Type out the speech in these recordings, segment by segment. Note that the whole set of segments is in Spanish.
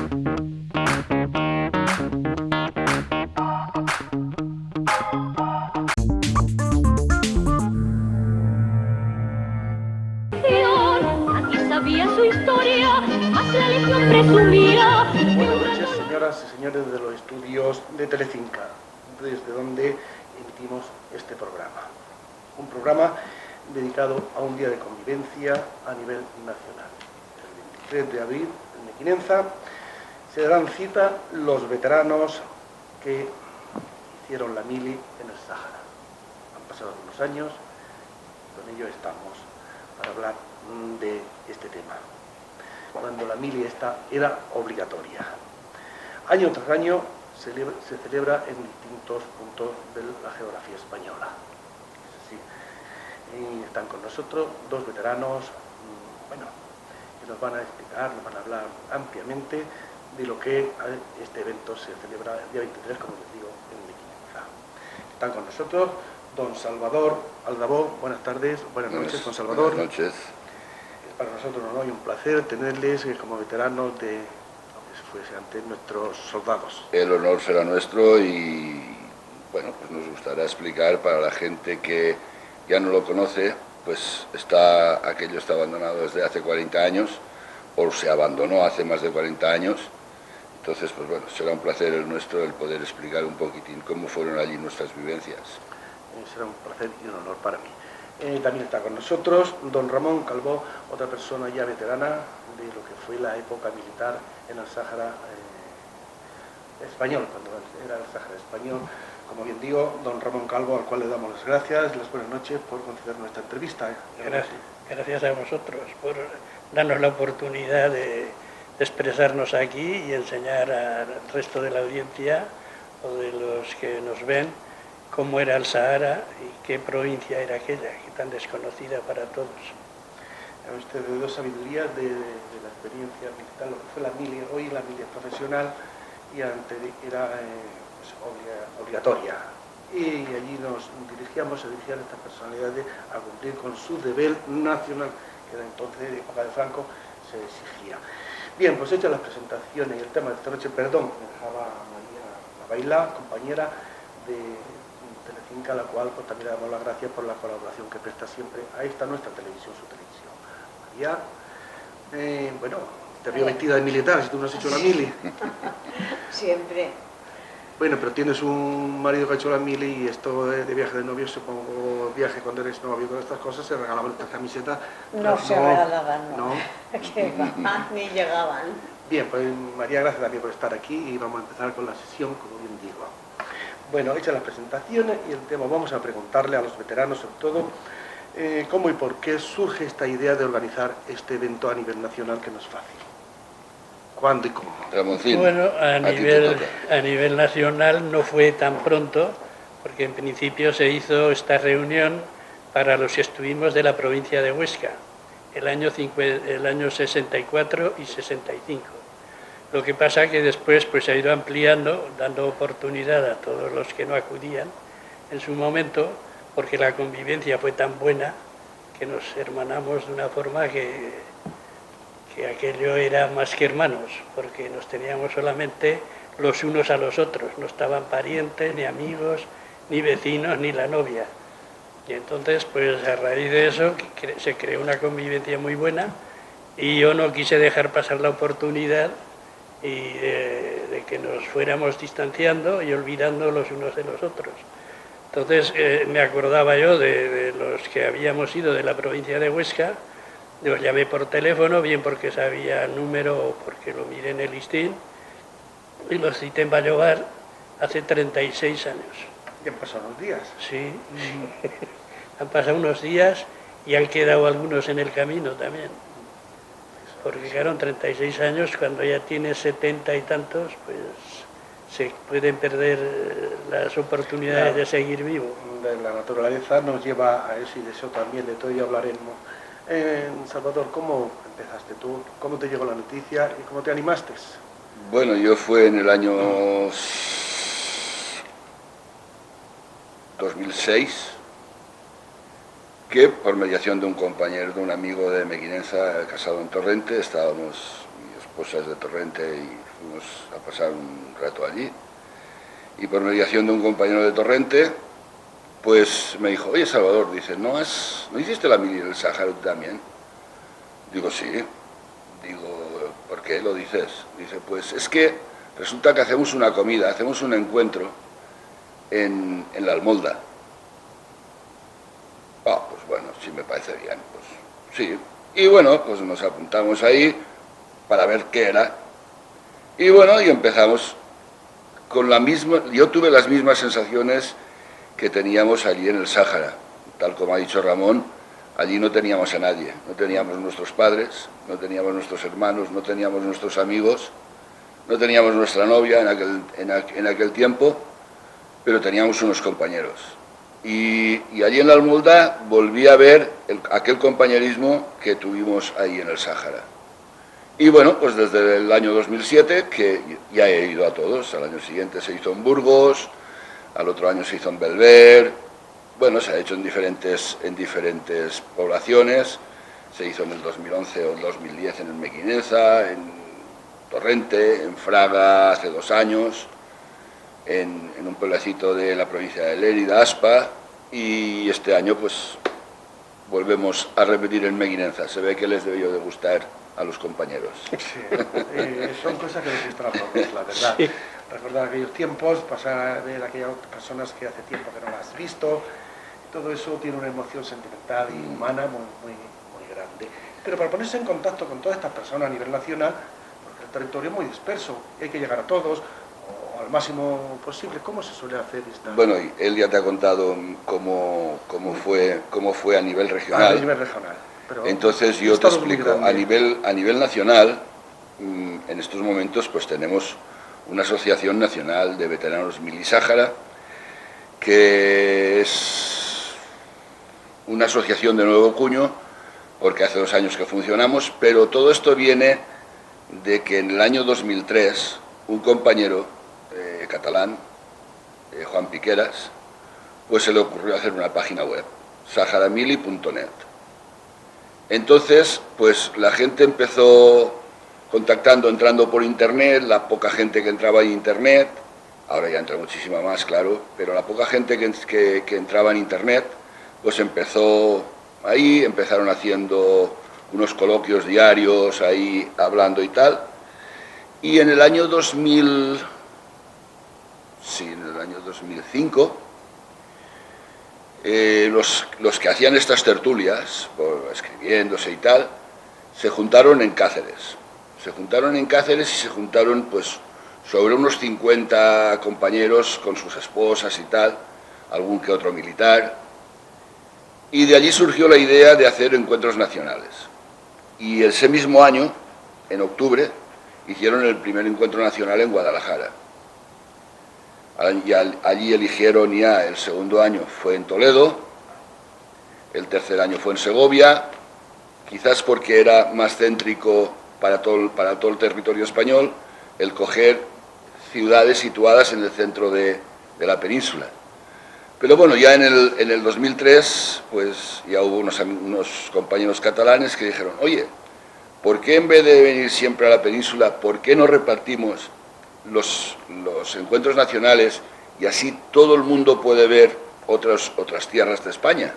Su historia, más la legión presumía. Buenas noches, señoras y señores de los estudios de Telecinca, desde donde emitimos este programa. Un programa dedicado a un día de convivencia a nivel nacional. El 23 de abril, en Mequinenza, se darán cita los veteranos que hicieron la mili en el Sáhara. Han pasado unos años, con ello estamos para hablar de este tema, cuando la mili era obligatoria. Año tras año se celebra en distintos puntos de la geografía española. Es así. Y están con nosotros dos veteranos, que nos van a explicar, nos van a hablar ampliamente de lo que este evento se celebra el día 23, como les digo, en Mequinenza. Están con nosotros don Salvador Aldabó. Buenas tardes, buenas noches, don Salvador. Buenas noches. Para nosotros un honor y un placer tenerles como veteranos de lo que fuese antes nuestros soldados. El honor será nuestro y bueno, pues nos gustará explicar para la gente que ya no lo conoce, pues aquello está abandonado desde hace 40 años, o se abandonó hace más de 40 años. Entonces, pues bueno, será un placer el nuestro el poder explicar un poquitín cómo fueron allí nuestras vivencias. Será un placer y un honor para mí. También está con nosotros don Ramón Calbó, otra persona ya veterana de lo que fue la época militar en el Sáhara español, cuando era el Sáhara español. Como bien digo, don Ramón Calbó, al cual le damos las gracias y las buenas noches por concedernos esta entrevista. Gracias a vosotros por darnos la oportunidad de expresarnos aquí y enseñar al resto de la audiencia o de los que nos ven cómo era el Sahara y qué provincia era aquella, que tan desconocida para todos. Ustedes dos sabidurías de la experiencia militar, lo que fue la mili, hoy la mili es profesional y antes era obligatoria. Y allí se dirigían estas personalidades a cumplir con su deber nacional, que era entonces, en época de Franco, se exigía. Bien, pues hechas las presentaciones y el tema de esta noche, perdón, me dejaba María Baila, compañera de Telecinca, a la cual pues, también le damos las gracias por la colaboración que presta siempre a esta nuestra televisión, su televisión. María, te veo vestida de militar, si tú no has hecho la mili. Siempre. Bueno, pero tienes un marido que ha hecho la mili y esto de viaje de novio, supongo, viaje cuando eres novio, con estas cosas, se regalaban estas camisetas. No se regalaban, no. Que ni llegaban. Bien, pues María, gracias también por estar aquí y vamos a empezar con la sesión, como bien digo. Bueno, hechas las presentaciones y el tema, vamos a preguntarle a los veteranos, sobre todo, cómo y por qué surge esta idea de organizar este evento a nivel nacional, que no es fácil. ¿Cuándo y cómo? Ramoncín, bueno, a nivel nacional no fue tan pronto, porque en principio se hizo esta reunión para los que estuvimos de la provincia de Huesca, el año 64 y 65. Lo que pasa que después pues, se ha ido ampliando, dando oportunidad a todos los que no acudían en su momento, porque la convivencia fue tan buena que nos hermanamos de una forma que aquello era más que hermanos, porque nos teníamos solamente los unos a los otros, no estaban parientes, ni amigos, ni vecinos, ni la novia. Y entonces, pues a raíz de eso, se creó una convivencia muy buena y yo no quise dejar pasar la oportunidad y de que nos fuéramos distanciando y olvidando los unos de los otros. Entonces me acordaba yo de los que habíamos ido de la provincia de Huesca, los llamé por teléfono, bien porque sabía el número o porque lo miré en el listín, y los cité en Vallovar hace 36 años. ¿Ya han pasado unos días? Sí, han pasado unos días y han quedado algunos en el camino también. Porque claro, 36 años, cuando ya tienes 70 y tantos, pues se pueden perder las oportunidades de seguir vivo. La naturaleza nos lleva a eso y de eso también, de todo ello hablaremos. Salvador, ¿cómo empezaste tú? ¿Cómo te llegó la noticia y cómo te animaste? Bueno, yo fue en el año 2006 que por mediación de un compañero, de un amigo de Mequinenza, casado en Torrente, estábamos mi esposa es de Torrente y fuimos a pasar un rato allí. Y por mediación de un compañero de Torrente, pues me dijo, oye Salvador, dice, ¿no hiciste la mili del Sáhara también? Digo, sí. Digo, ¿por qué lo dices? Dice, pues es que resulta que hacemos una comida, hacemos un encuentro en la Almolda. Ah, pues bueno, sí me parece bien, pues sí. Y bueno, pues nos apuntamos ahí para ver qué era. Y bueno, y empezamos con la misma, yo tuve las mismas sensaciones que teníamos allí en el Sáhara. Tal como ha dicho Ramón, allí no teníamos a nadie, no teníamos nuestros padres, no teníamos nuestros hermanos, no teníamos nuestros amigos, no teníamos nuestra novia en aquel tiempo, pero teníamos unos compañeros. Y allí en la Almolda volví a ver aquel compañerismo que tuvimos ahí en el Sáhara. Y bueno, pues desde el año 2007, que ya he ido a todos, al año siguiente se hizo en Burgos, al otro año se hizo en Belver, bueno, se ha hecho en diferentes poblaciones, se hizo en el 2011 o el 2010 en el Mequinenza, en Torrente, en Fraga hace 2 años, en un pueblecito de la provincia de Lérida, Aspa, y este año pues volvemos a repetir en Mequinenza. Se ve que les debió de gustar a los compañeros. Sí, son cosas que nos gustan a todos, la verdad. Sí. Recordar aquellos tiempos, pasar a ver a aquellas personas que hace tiempo que no las has visto, todo eso tiene una emoción sentimental y humana muy grande. Pero para ponerse en contacto con todas estas personas a nivel nacional, porque el territorio es muy disperso, hay que llegar a todos, o al máximo posible. ¿Cómo se suele hacer esta? Bueno, él ya te ha contado cómo fue a nivel regional. A nivel regional. Pero entonces yo te explico, a nivel nacional, en estos momentos pues tenemos una Asociación Nacional de Veteranos Mili-Sáhara, que es una asociación de nuevo cuño, porque hace 2 años que funcionamos, pero todo esto viene de que en el año 2003 un compañero catalán, Juan Piqueras, pues se le ocurrió hacer una página web, saharamili.net. Entonces, pues la gente empezó entrando por internet, la poca gente que entraba en internet, ahora ya entra muchísima más, claro, pero la poca gente que entraba en internet, pues empezaron haciendo unos coloquios diarios, ahí hablando y tal, y en el año 2005, los que hacían estas tertulias, escribiéndose y tal, se juntaron en Cáceres. Se juntaron pues sobre unos 50 compañeros con sus esposas y tal, algún que otro militar, y de allí surgió la idea de hacer encuentros nacionales. Y ese mismo año, en octubre, hicieron el primer encuentro nacional en Guadalajara. Allí eligieron ya, el segundo año fue en Toledo, el tercer año fue en Segovia, quizás porque era más céntrico para todo el territorio español, el coger ciudades situadas en el centro de la península. Pero bueno, ya en el 2003, pues ya hubo unos compañeros catalanes que dijeron, oye, ¿por qué en vez de venir siempre a la península, por qué no repartimos los encuentros nacionales y así todo el mundo puede ver otras tierras de España?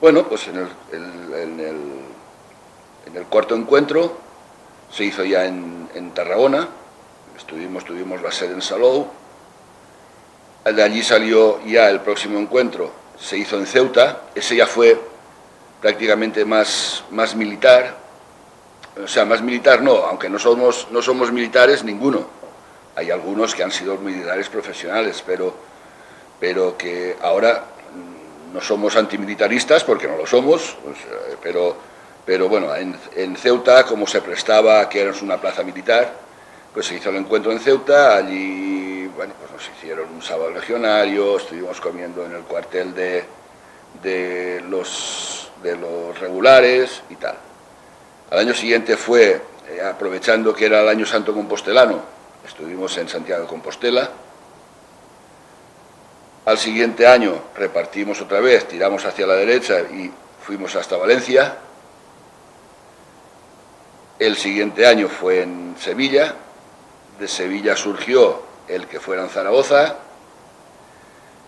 Bueno, pues en el cuarto encuentro se hizo ya en Tarragona, tuvimos la sede en Salou, de allí salió ya el próximo encuentro, se hizo en Ceuta, ese ya fue prácticamente más militar, o sea, más militar no, aunque no somos militares ninguno, hay algunos que han sido militares profesionales, pero que ahora no somos antimilitaristas porque no lo somos, pues, pero bueno, en Ceuta, como se prestaba que era una plaza militar, pues se hizo el encuentro en Ceuta, allí, bueno, pues nos hicieron un sábado legionario, estuvimos comiendo en el cuartel de los regulares y tal. Al año siguiente fue, aprovechando que era el año santo compostelano, estuvimos en Santiago de Compostela. Al siguiente año repartimos otra vez, tiramos hacia la derecha y fuimos hasta Valencia. El siguiente año fue en Sevilla. De Sevilla surgió el que fuera en Zaragoza.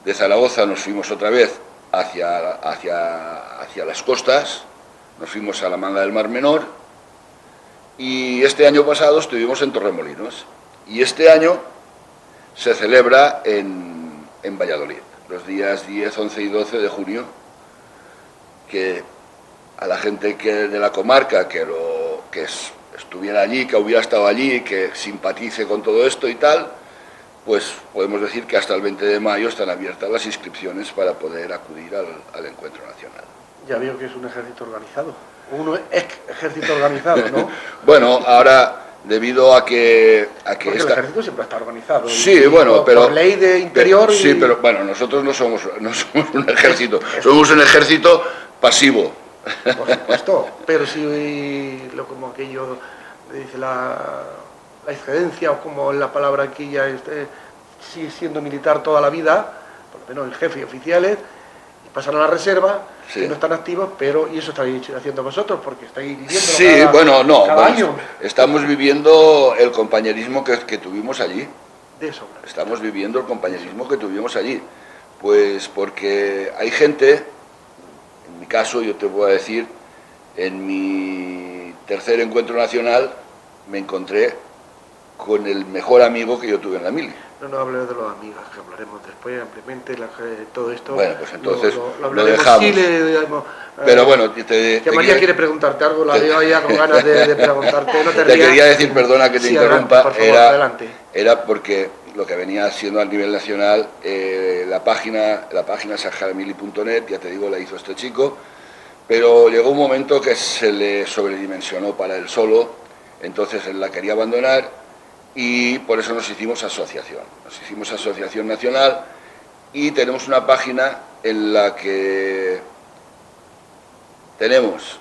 De Zaragoza nos fuimos otra vez hacia las costas, nos fuimos a la Manga del Mar Menor, y este año pasado estuvimos en Torremolinos, y este año se celebra en Valladolid, los días 10, 11 y 12 de junio, que a la gente de la comarca que estuviera allí, que hubiera estado allí, que simpatice con todo esto y tal, pues podemos decir que hasta el 20 de mayo están abiertas las inscripciones para poder acudir al encuentro nacional. Ya veo que es un ejército organizado, un ejército organizado, ¿no? Bueno, ahora, debido a que... Porque el ejército siempre está organizado. Sí, bueno, pero... Por ley de interior... Sí, pero bueno, nosotros no somos un ejército, somos un ejército pasivo. Por supuesto, pero si como aquello dice la excedencia, o como la palabra aquí ya sigue siendo militar toda la vida, por lo menos el jefe y oficiales, y pasan a la reserva, sí, que no están activos, pero y eso estáis haciendo vosotros, porque estáis viviendo sí, cada año. Estamos viviendo el compañerismo que tuvimos allí. De sobra. Estamos viviendo el compañerismo que tuvimos allí. Pues porque hay gente, en mi caso, yo te voy a decir, en mi tercer encuentro nacional me encontré con el mejor amigo que yo tuve en la mili. No hablemos de los amigos, que hablaremos después ampliamente, todo esto. Bueno, pues entonces lo dejamos. Sí, pero bueno, que María quiere preguntarte algo, la veo ya con ganas de preguntarte. No te rías. quería decir, perdona que te interrumpa, adelante, por favor, adelante. Era porque lo que venía haciendo a nivel nacional, la página saharamili.net, ya te digo, la hizo este chico, pero llegó un momento que se le sobredimensionó para él solo, entonces él la quería abandonar, y por eso nos hicimos asociación nacional, y tenemos una página en la que tenemos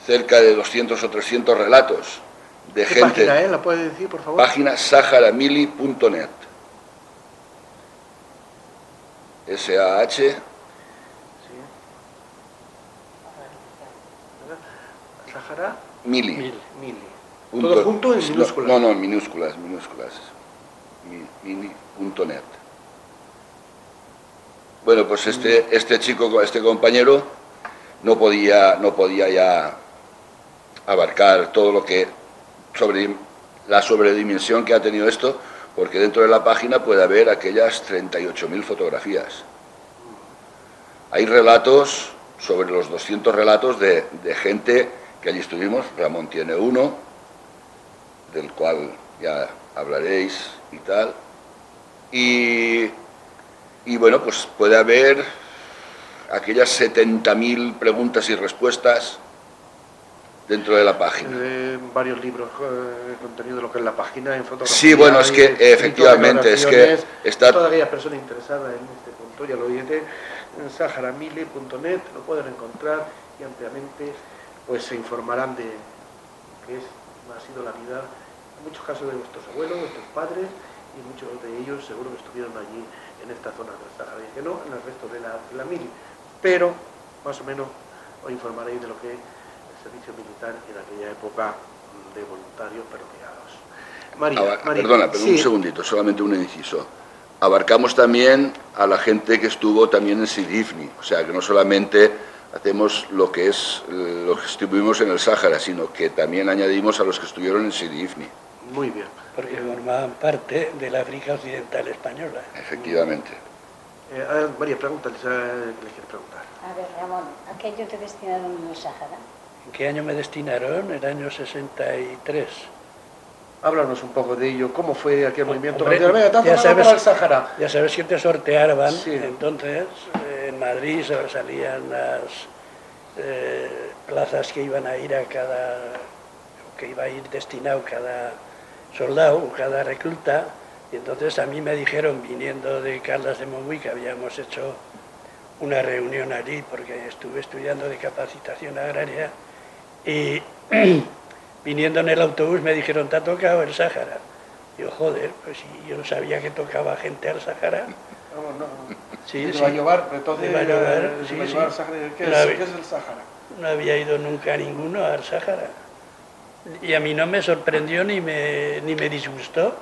cerca de 200 o 300 relatos de ¿Qué gente. página, ¿La puedes decir, por favor? Página saharamili.net. SAH. Sí. Sahara Mili. Mili. ¿Todo junto en minúsculas? No, en minúsculas. Mili.net. Bueno, pues este chico, este compañero, no podía ya abarcar todo lo que sobre la sobredimensión que ha tenido esto, porque dentro de la página puede haber aquellas 38.000 fotografías. Hay relatos, sobre los 200 relatos de gente que allí estuvimos. Ramón tiene uno, del cual ya hablaréis y tal. Y bueno, pues puede haber aquellas 70.000 preguntas y respuestas dentro de la página. Varios libros, contenido de lo que es la página en fotografía. Sí, bueno, es que efectivamente, es que está... Todas aquellas personas interesadas en este punto, ya lo diré, en saharamili.net lo pueden encontrar y ampliamente pues se informarán de qué ha sido la vida, en muchos casos, de vuestros abuelos, vuestros padres, y muchos de ellos seguro que estuvieron allí en esta zona del Sahara, y que no en el resto de la mili, pero más o menos os informaréis de lo que es el servicio militar en aquella época de voluntarios pero pegados. María, perdona, pero sí. Un segundito, solamente un inciso. Abarcamos también a la gente que estuvo también en Sidifni, o sea que no solamente hacemos lo que estuvimos en el Sáhara, sino que también añadimos a los que estuvieron en Sidifni. Muy bien. Porque formaban parte de la África Occidental Española. Efectivamente. María, pregúntale, ¿qué le quieres preguntar? A ver, Ramón, ¿a qué año te destinaron en el Sáhara? ¿En qué año me destinaron? El año 63. Háblanos un poco de ello, ¿cómo fue aquel movimiento? Hombre, ya sabes que te sorteaban, sí. Entonces en Madrid salían las plazas que iban a ir que iba a ir destinado cada soldado o cada recluta, y entonces a mí me dijeron, viniendo de Caldas de Montbui, que habíamos hecho una reunión allí porque estuve estudiando de capacitación agraria, y viniendo en el autobús me dijeron, ¿te ha tocado el Sáhara? Yo, joder, pues yo no sabía que tocaba gente al Sáhara. No. Sí, ¿De Vallobar? Entonces, sí. ¿Qué es el Sáhara? No había ido nunca ninguno al Sáhara. Y a mí no me sorprendió ni me disgustó,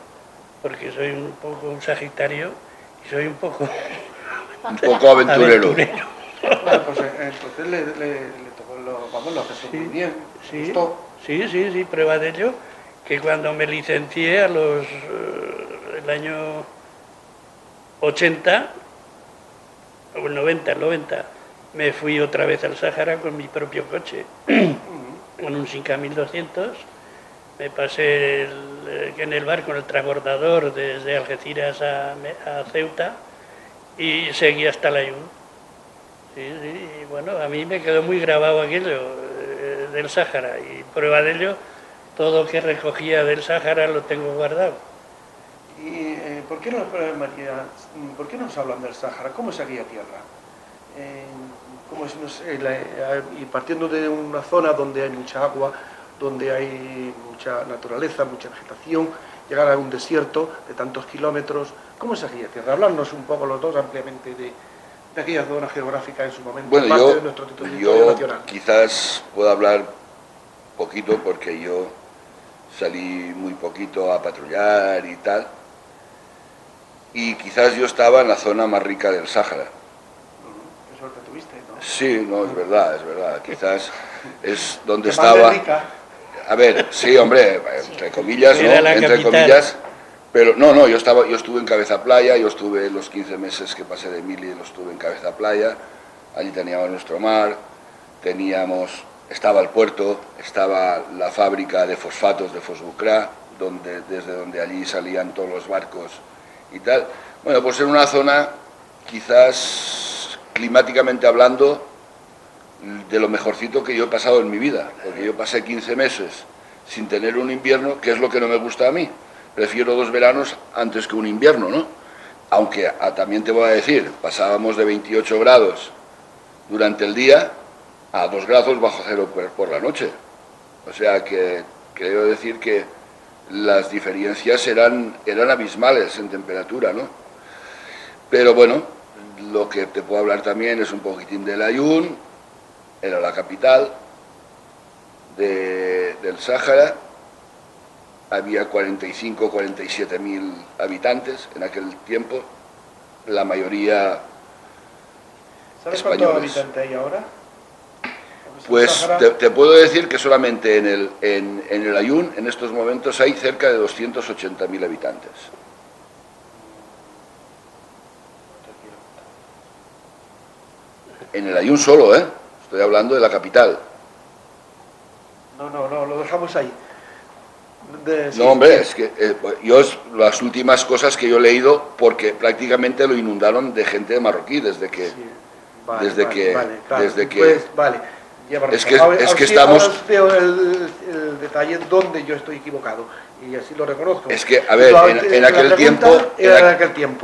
porque soy un poco un sagitario y soy un poco Un poco aventurero. Bueno, pues entonces le tocó, lo aceptó muy bien. Sí, ¿Le gustó? sí, prueba de ello, que cuando me licencié el año 80, o el 90, me fui otra vez al Sáhara con mi propio coche, con un Sinca 1200, me pasé en el barco, en el transbordador, desde Algeciras a Ceuta, y seguí hasta Layún. Sí, y bueno, a mí me quedó muy grabado aquello del Sáhara, y prueba de ello, todo lo que recogía del Sáhara lo tengo guardado. ¿Y por qué María, por qué nos hablan del Sáhara? ¿Cómo es aquella tierra? ¿Cómo es, no sé, y partiendo de una zona donde hay mucha agua, donde hay mucha naturaleza, mucha vegetación, llegar a un desierto de tantos kilómetros, ¿cómo es aquella tierra? Hablarnos un poco los dos ampliamente de aquella zona geográfica en su momento, Bueno, parte de nuestro territorio nacional. Quizás pueda hablar poquito porque yo salí muy poquito a patrullar y tal, y quizás yo estaba en la zona más rica del Sáhara. ¿Qué suerte tuviste, no? Sí, no, es verdad, quizás es donde ¿Qué más de estaba... rica? A ver, sí, hombre, entre comillas, ¿no? Era la Entre capital. comillas, pero no, yo estuve en Cabeza Playa, yo estuve los 15 meses que pasé de Mili, los estuve en Cabeza Playa, allí teníamos nuestro mar, estaba el puerto, estaba la fábrica de fosfatos de Fosbucrá, desde donde allí salían todos los barcos y tal. Bueno, pues en una zona, quizás climáticamente hablando, de lo mejorcito que yo he pasado en mi vida, porque yo pasé 15 meses sin tener un invierno, que es lo que no me gusta a mí. Prefiero 2 veranos antes que un invierno, ¿no? Aunque también te voy a decir, pasábamos de 28 grados durante el día a 2 grados bajo cero por la noche. O sea que quiero decir que las diferencias eran abismales en temperatura, ¿no? Pero bueno, lo que te puedo hablar también es un poquitín de Layún, era la capital del Sáhara, había 45 o 47 mil habitantes en aquel tiempo, la mayoría ¿Sabes españoles. cuántos habitantes hay ahora? Pues te puedo decir que solamente en el Layún en estos momentos hay cerca de 280.000 habitantes. En el Layún solo, ¿eh? Estoy hablando de la capital. No, lo dejamos ahí. Sí, No, hombre, es que las últimas cosas que yo he leído, porque prácticamente lo inundaron de gente marroquí desde que... Sí, vale, vale. Es que estamos... Ahora veo el detalle donde yo estoy equivocado, y así lo reconozco. Es que, a ver, en aquel tiempo...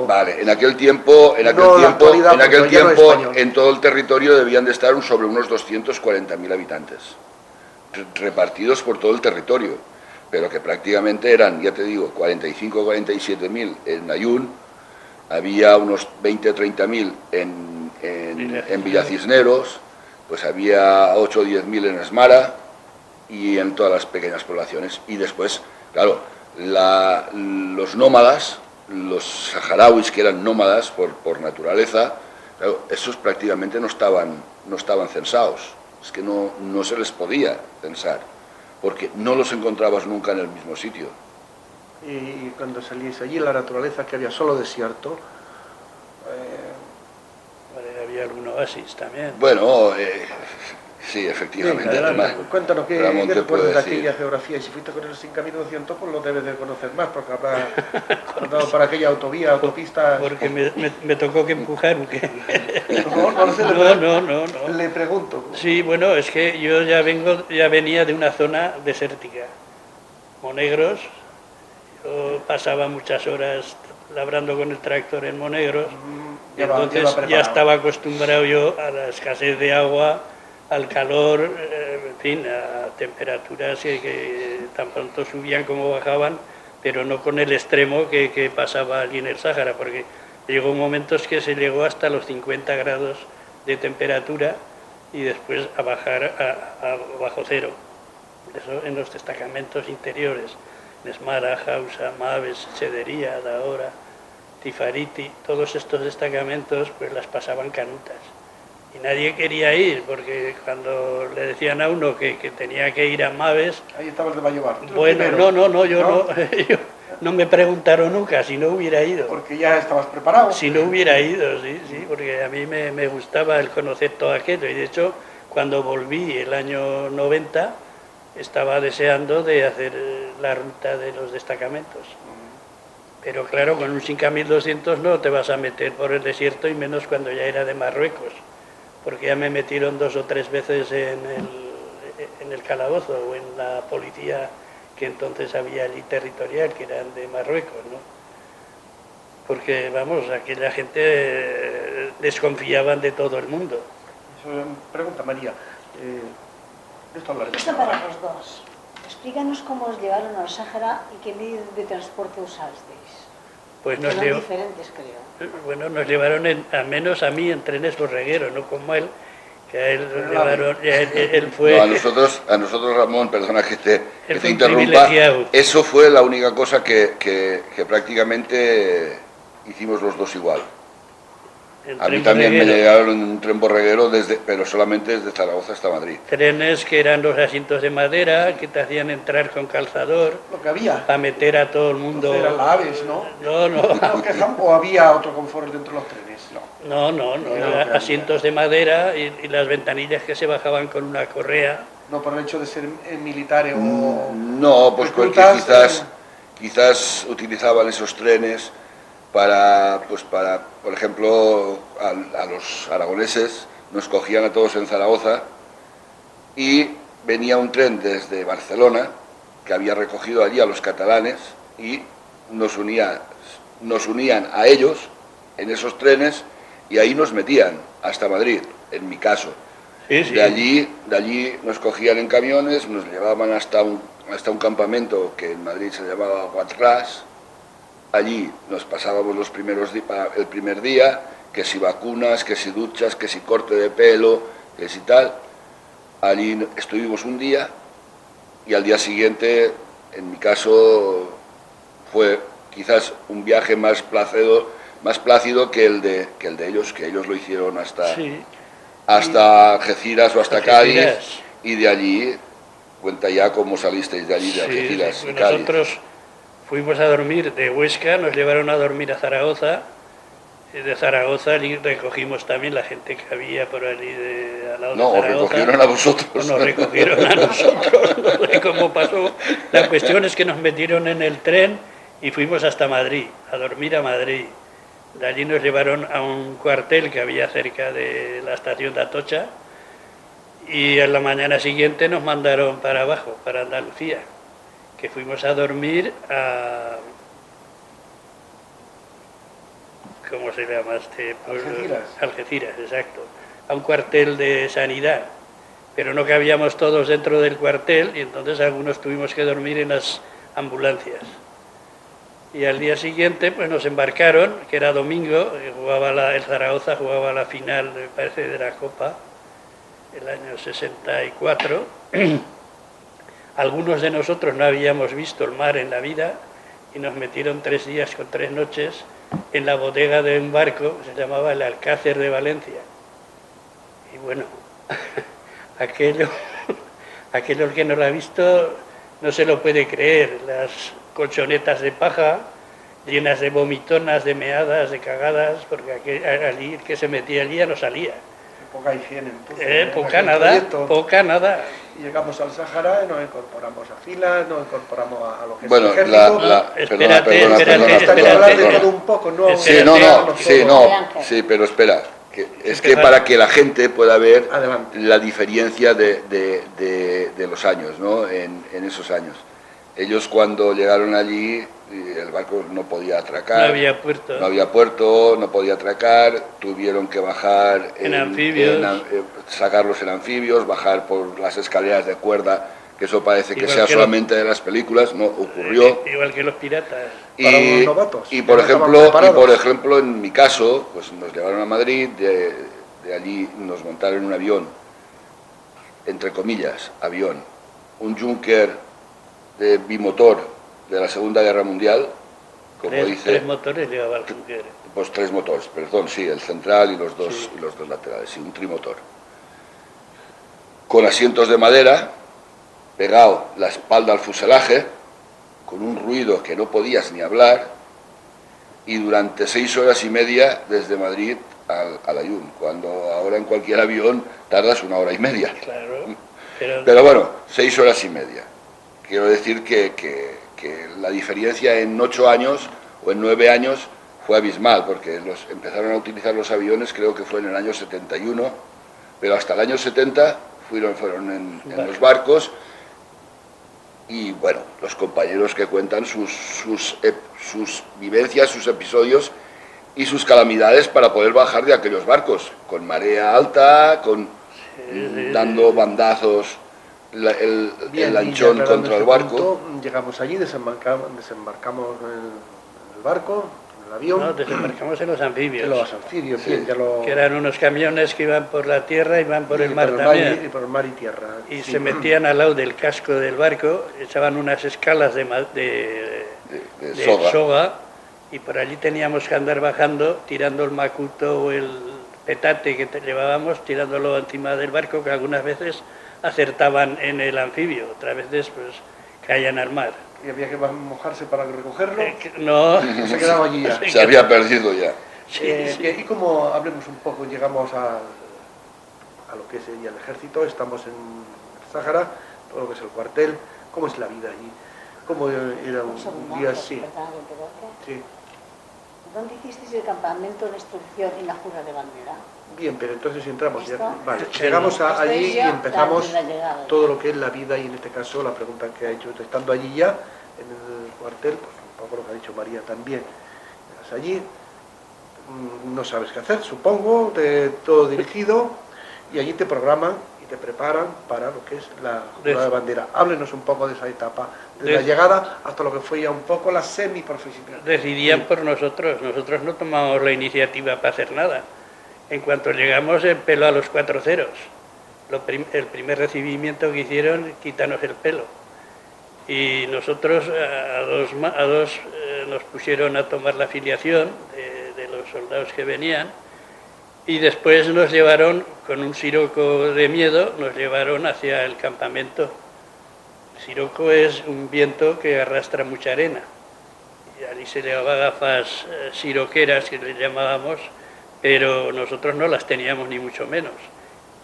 Vale, en aquel tiempo, en todo el territorio debían de estar sobre unos 240.000 habitantes, repartidos por todo el territorio, pero que prácticamente eran, ya te digo, 45 o 47.000 en Layún, había unos 20 o 30.000 en Villacisneros, pues había 8 o 10.000 en Esmara y en todas las pequeñas poblaciones. Y después, claro, los nómadas, los saharauis que eran nómadas por naturaleza, claro, esos prácticamente no estaban censados, es que no se les podía censar, porque no los encontrabas nunca en el mismo sitio. Y cuando salís allí en la naturaleza, que había solo desierto, Había algún oasis también. Bueno, sí, efectivamente. Sí, además, cuéntanos qué Ramón te puede recuerdas de decir. aquella geografía, y si fuiste con el Sinca 1200, pues lo debes de conocer más, porque habrá andado por aquella autopista. Porque me tocó que empujar, ¿o qué? No. Le pregunto. Sí, bueno, es que yo ya venía de una zona desértica, Monegros. Yo pasaba muchas horas labrando con el tractor en Monegros, y entonces ya estaba acostumbrado yo a la escasez de agua, al calor, en fin, a temperaturas que tan pronto subían como bajaban, pero no con el extremo que pasaba allí en el Sáhara, porque llegó momentos que se llegó hasta los 50 grados de temperatura y después a bajar a bajo cero. Eso en los destacamentos interiores, Nesmara, Jausa, Maves, Sedería, Daora, Tifariti, todos estos destacamentos pues las pasaban canutas. Y nadie quería ir, porque cuando le decían a uno que tenía que ir a Maves... Ahí estaba el de Vallevar. Bueno, yo no me preguntaron nunca si no hubiera ido. Porque ya estabas preparado. Si no hubiera ido, sí, porque a mí me gustaba el conocer todo aquello. Y de hecho, cuando volví el año 90, estaba deseando de hacer la ruta de los destacamentos. Pero claro, con un 5.200 no te vas a meter por el desierto, y menos cuando ya era de Marruecos, porque ya me metieron 2 o 3 veces en el calabozo o en la policía que entonces había allí territorial, que eran de Marruecos, ¿no? Porque, vamos, aquella gente desconfiaban de todo el mundo. Eso, pregunta María, de esto hablaremos. Esto para los dos. Explícanos cómo os llevaron al Sáhara y qué medios de transporte usasteis. Pues Que son diferentes, creo. Bueno, nos llevaron, al menos a mí, en trenes borregueros, no como él, que a él lo llevaron, él fue... No, a nosotros, Ramón, perdona que te fue interrumpa, privilegiado. eso fue la única cosa que prácticamente hicimos los dos igual. el A mí tren también me borreguero. llegaron en un tren borreguero, pero solamente desde Zaragoza hasta Madrid. Trenes que eran los asientos de madera, que te hacían entrar con calzador, Lo que había. para meter a todo el mundo... Eran las aves, ¿no? No, ¿O había otro confort dentro de los trenes? No. no, Era lo que había. asientos de madera y las ventanillas que se bajaban con una correa. No por el hecho de ser militares o... No, pues porque reclutas, quizás utilizaban esos trenes para, por ejemplo, a los aragoneses nos cogían a todos en Zaragoza y venía un tren desde Barcelona que había recogido allí a los catalanes y nos unían a ellos en esos trenes y ahí nos metían hasta Madrid, en mi caso. Sí, sí. De allí nos cogían en camiones, nos llevaban hasta un campamento que en Madrid se llamaba Guatras. Allí nos pasábamos el primer día, que si vacunas, que si duchas, que si corte de pelo, que si tal. Allí estuvimos un día y al día siguiente, en mi caso, fue quizás un viaje más plácido que el de ellos, que ellos lo hicieron hasta Algeciras o hasta Cádiz, y de allí, cuenta ya cómo salisteis de allí, de Algeciras Sí, y Cádiz. nosotros fuimos a dormir de Huesca, nos llevaron a dormir a Zaragoza, y de Zaragoza allí recogimos también la gente que había por allí al lado No, de os Zaragoza. recogieron a vosotros. Nos recogieron a nosotros, no sé cómo pasó. La cuestión es que nos metieron en el tren y fuimos hasta Madrid, a dormir a Madrid. De allí nos llevaron a un cuartel que había cerca de la estación de Atocha, y a la mañana siguiente nos mandaron para abajo, para Andalucía, que fuimos a dormir a... ¿Cómo se llama este pueblo? Algeciras. Algeciras, exacto. A un cuartel de sanidad, pero no cabíamos todos dentro del cuartel y entonces algunos tuvimos que dormir en las ambulancias. Y al día siguiente pues nos embarcaron, que era domingo, el Zaragoza jugaba la final, me parece, de la Copa, el año 64. Algunos de nosotros no habíamos visto el mar en la vida y nos metieron 3 días con 3 noches en la bodega de un barco que se llamaba el Alcácer de Valencia. Y bueno, aquello que no lo ha visto no se lo puede creer. Las colchonetas de paja llenas de vomitonas, de meadas, de cagadas, porque allí el que se metía allí ya no salía. Poca higiene, entonces. Poca nada. Y llegamos al Sáhara, nos incorporamos a filas, nos incorporamos a lo que Bueno, es el ejército. Espérate. Hablar de todo un poco, ¿no? Sí, pero espera. Es que para que la gente pueda ver Adelante. la diferencia de los años, ¿no? En esos años. Ellos cuando llegaron allí, el barco no podía atracar. No había puerto. No había puerto, no podía atracar, tuvieron que bajar en anfibios. Sacarlos en anfibios, bajar por las escaleras de cuerda, que eso parece que Igual sea que solamente de las películas, no ocurrió. Igual que los piratas. Para unos novatos, Y por que no estaban ejemplo, preparados. en mi caso, pues nos llevaron a Madrid, de allí nos montaron en un avión, entre comillas, avión, un Junker de bimotor de la Segunda Guerra Mundial, como dice... Tres motores llevaba el Junker. Pues 3 motores, perdón, sí, el central y los dos, Sí. y los dos laterales, sí, un trimotor. Con asientos de madera, pegado la espalda al fuselaje, con un ruido que no podías ni hablar, y durante 6 horas y media desde Madrid al Ayun, cuando ahora en cualquier avión tardas 1 hora y media. Claro, Pero bueno, 6 horas y media. Quiero decir que la diferencia en 8 años o en 9 años fue abismal, porque empezaron a utilizar los aviones, creo que fue en el año 71, pero hasta el año 70 fueron en los barcos, y bueno, los compañeros que cuentan sus vivencias, sus episodios y sus calamidades para poder bajar de aquellos barcos, con marea alta, dando bandazos el Bien, lanchón y ya contra el aclarando barco. este punto, llegamos allí, desembarcamos en el barco, en el avión. no, desembarcamos en los anfibios, En los anfibios, Sí. bien, ya lo... que eran unos camiones que iban por la tierra y iban por el mar y también. por el mar y tierra. Y sí. se metían al lado del casco del barco, echaban unas escalas de soga, y por allí teníamos que andar bajando, tirando el macuto o el petate que llevábamos, tirándolo encima del barco, que algunas veces acertaban en el anfibio, otras veces pues caían al mar. Y había que mojarse para recogerlo. No, Se quedaba allí ya. Se había perdido ya. sí. Y como hablemos un poco, llegamos a lo que sería el ejército, estamos en el Sáhara, todo lo que es el cuartel, ¿cómo es la vida allí? ¿Cómo era Un un segundo, día antes, así? perdona que te corte. Sí. ¿Dónde hicisteis el campamento de instrucción y la jura de bandera? Bien, pero entonces entramos ya. ¿Esto? Vale, Sí, llegamos no. allí Esto es y ya empezamos la llegada. todo lo que es la vida y en este caso la pregunta que ha hecho, estando allí ya en el cuartel, pues un poco lo que ha dicho María también. Llegas allí, no sabes qué hacer, supongo, todo dirigido y allí te programan y te preparan para lo que es la jura de bandera. Háblenos un poco de esa etapa, de la llegada hasta lo que fue ya un poco la semiprofesional. Decidían por nosotros no tomamos la iniciativa para hacer nada. En cuanto llegamos, el pelo a los 4 ceros. El primer recibimiento que hicieron, quítanos el pelo. Y nosotros a dos nos pusieron a tomar la filiación de los soldados que venían, y después nos llevaron, con un siroco de miedo, nos llevaron hacia el campamento. El siroco es un viento que arrastra mucha arena. Y allí se llevaba gafas siroqueras, que le llamábamos, pero nosotros no las teníamos ni mucho menos.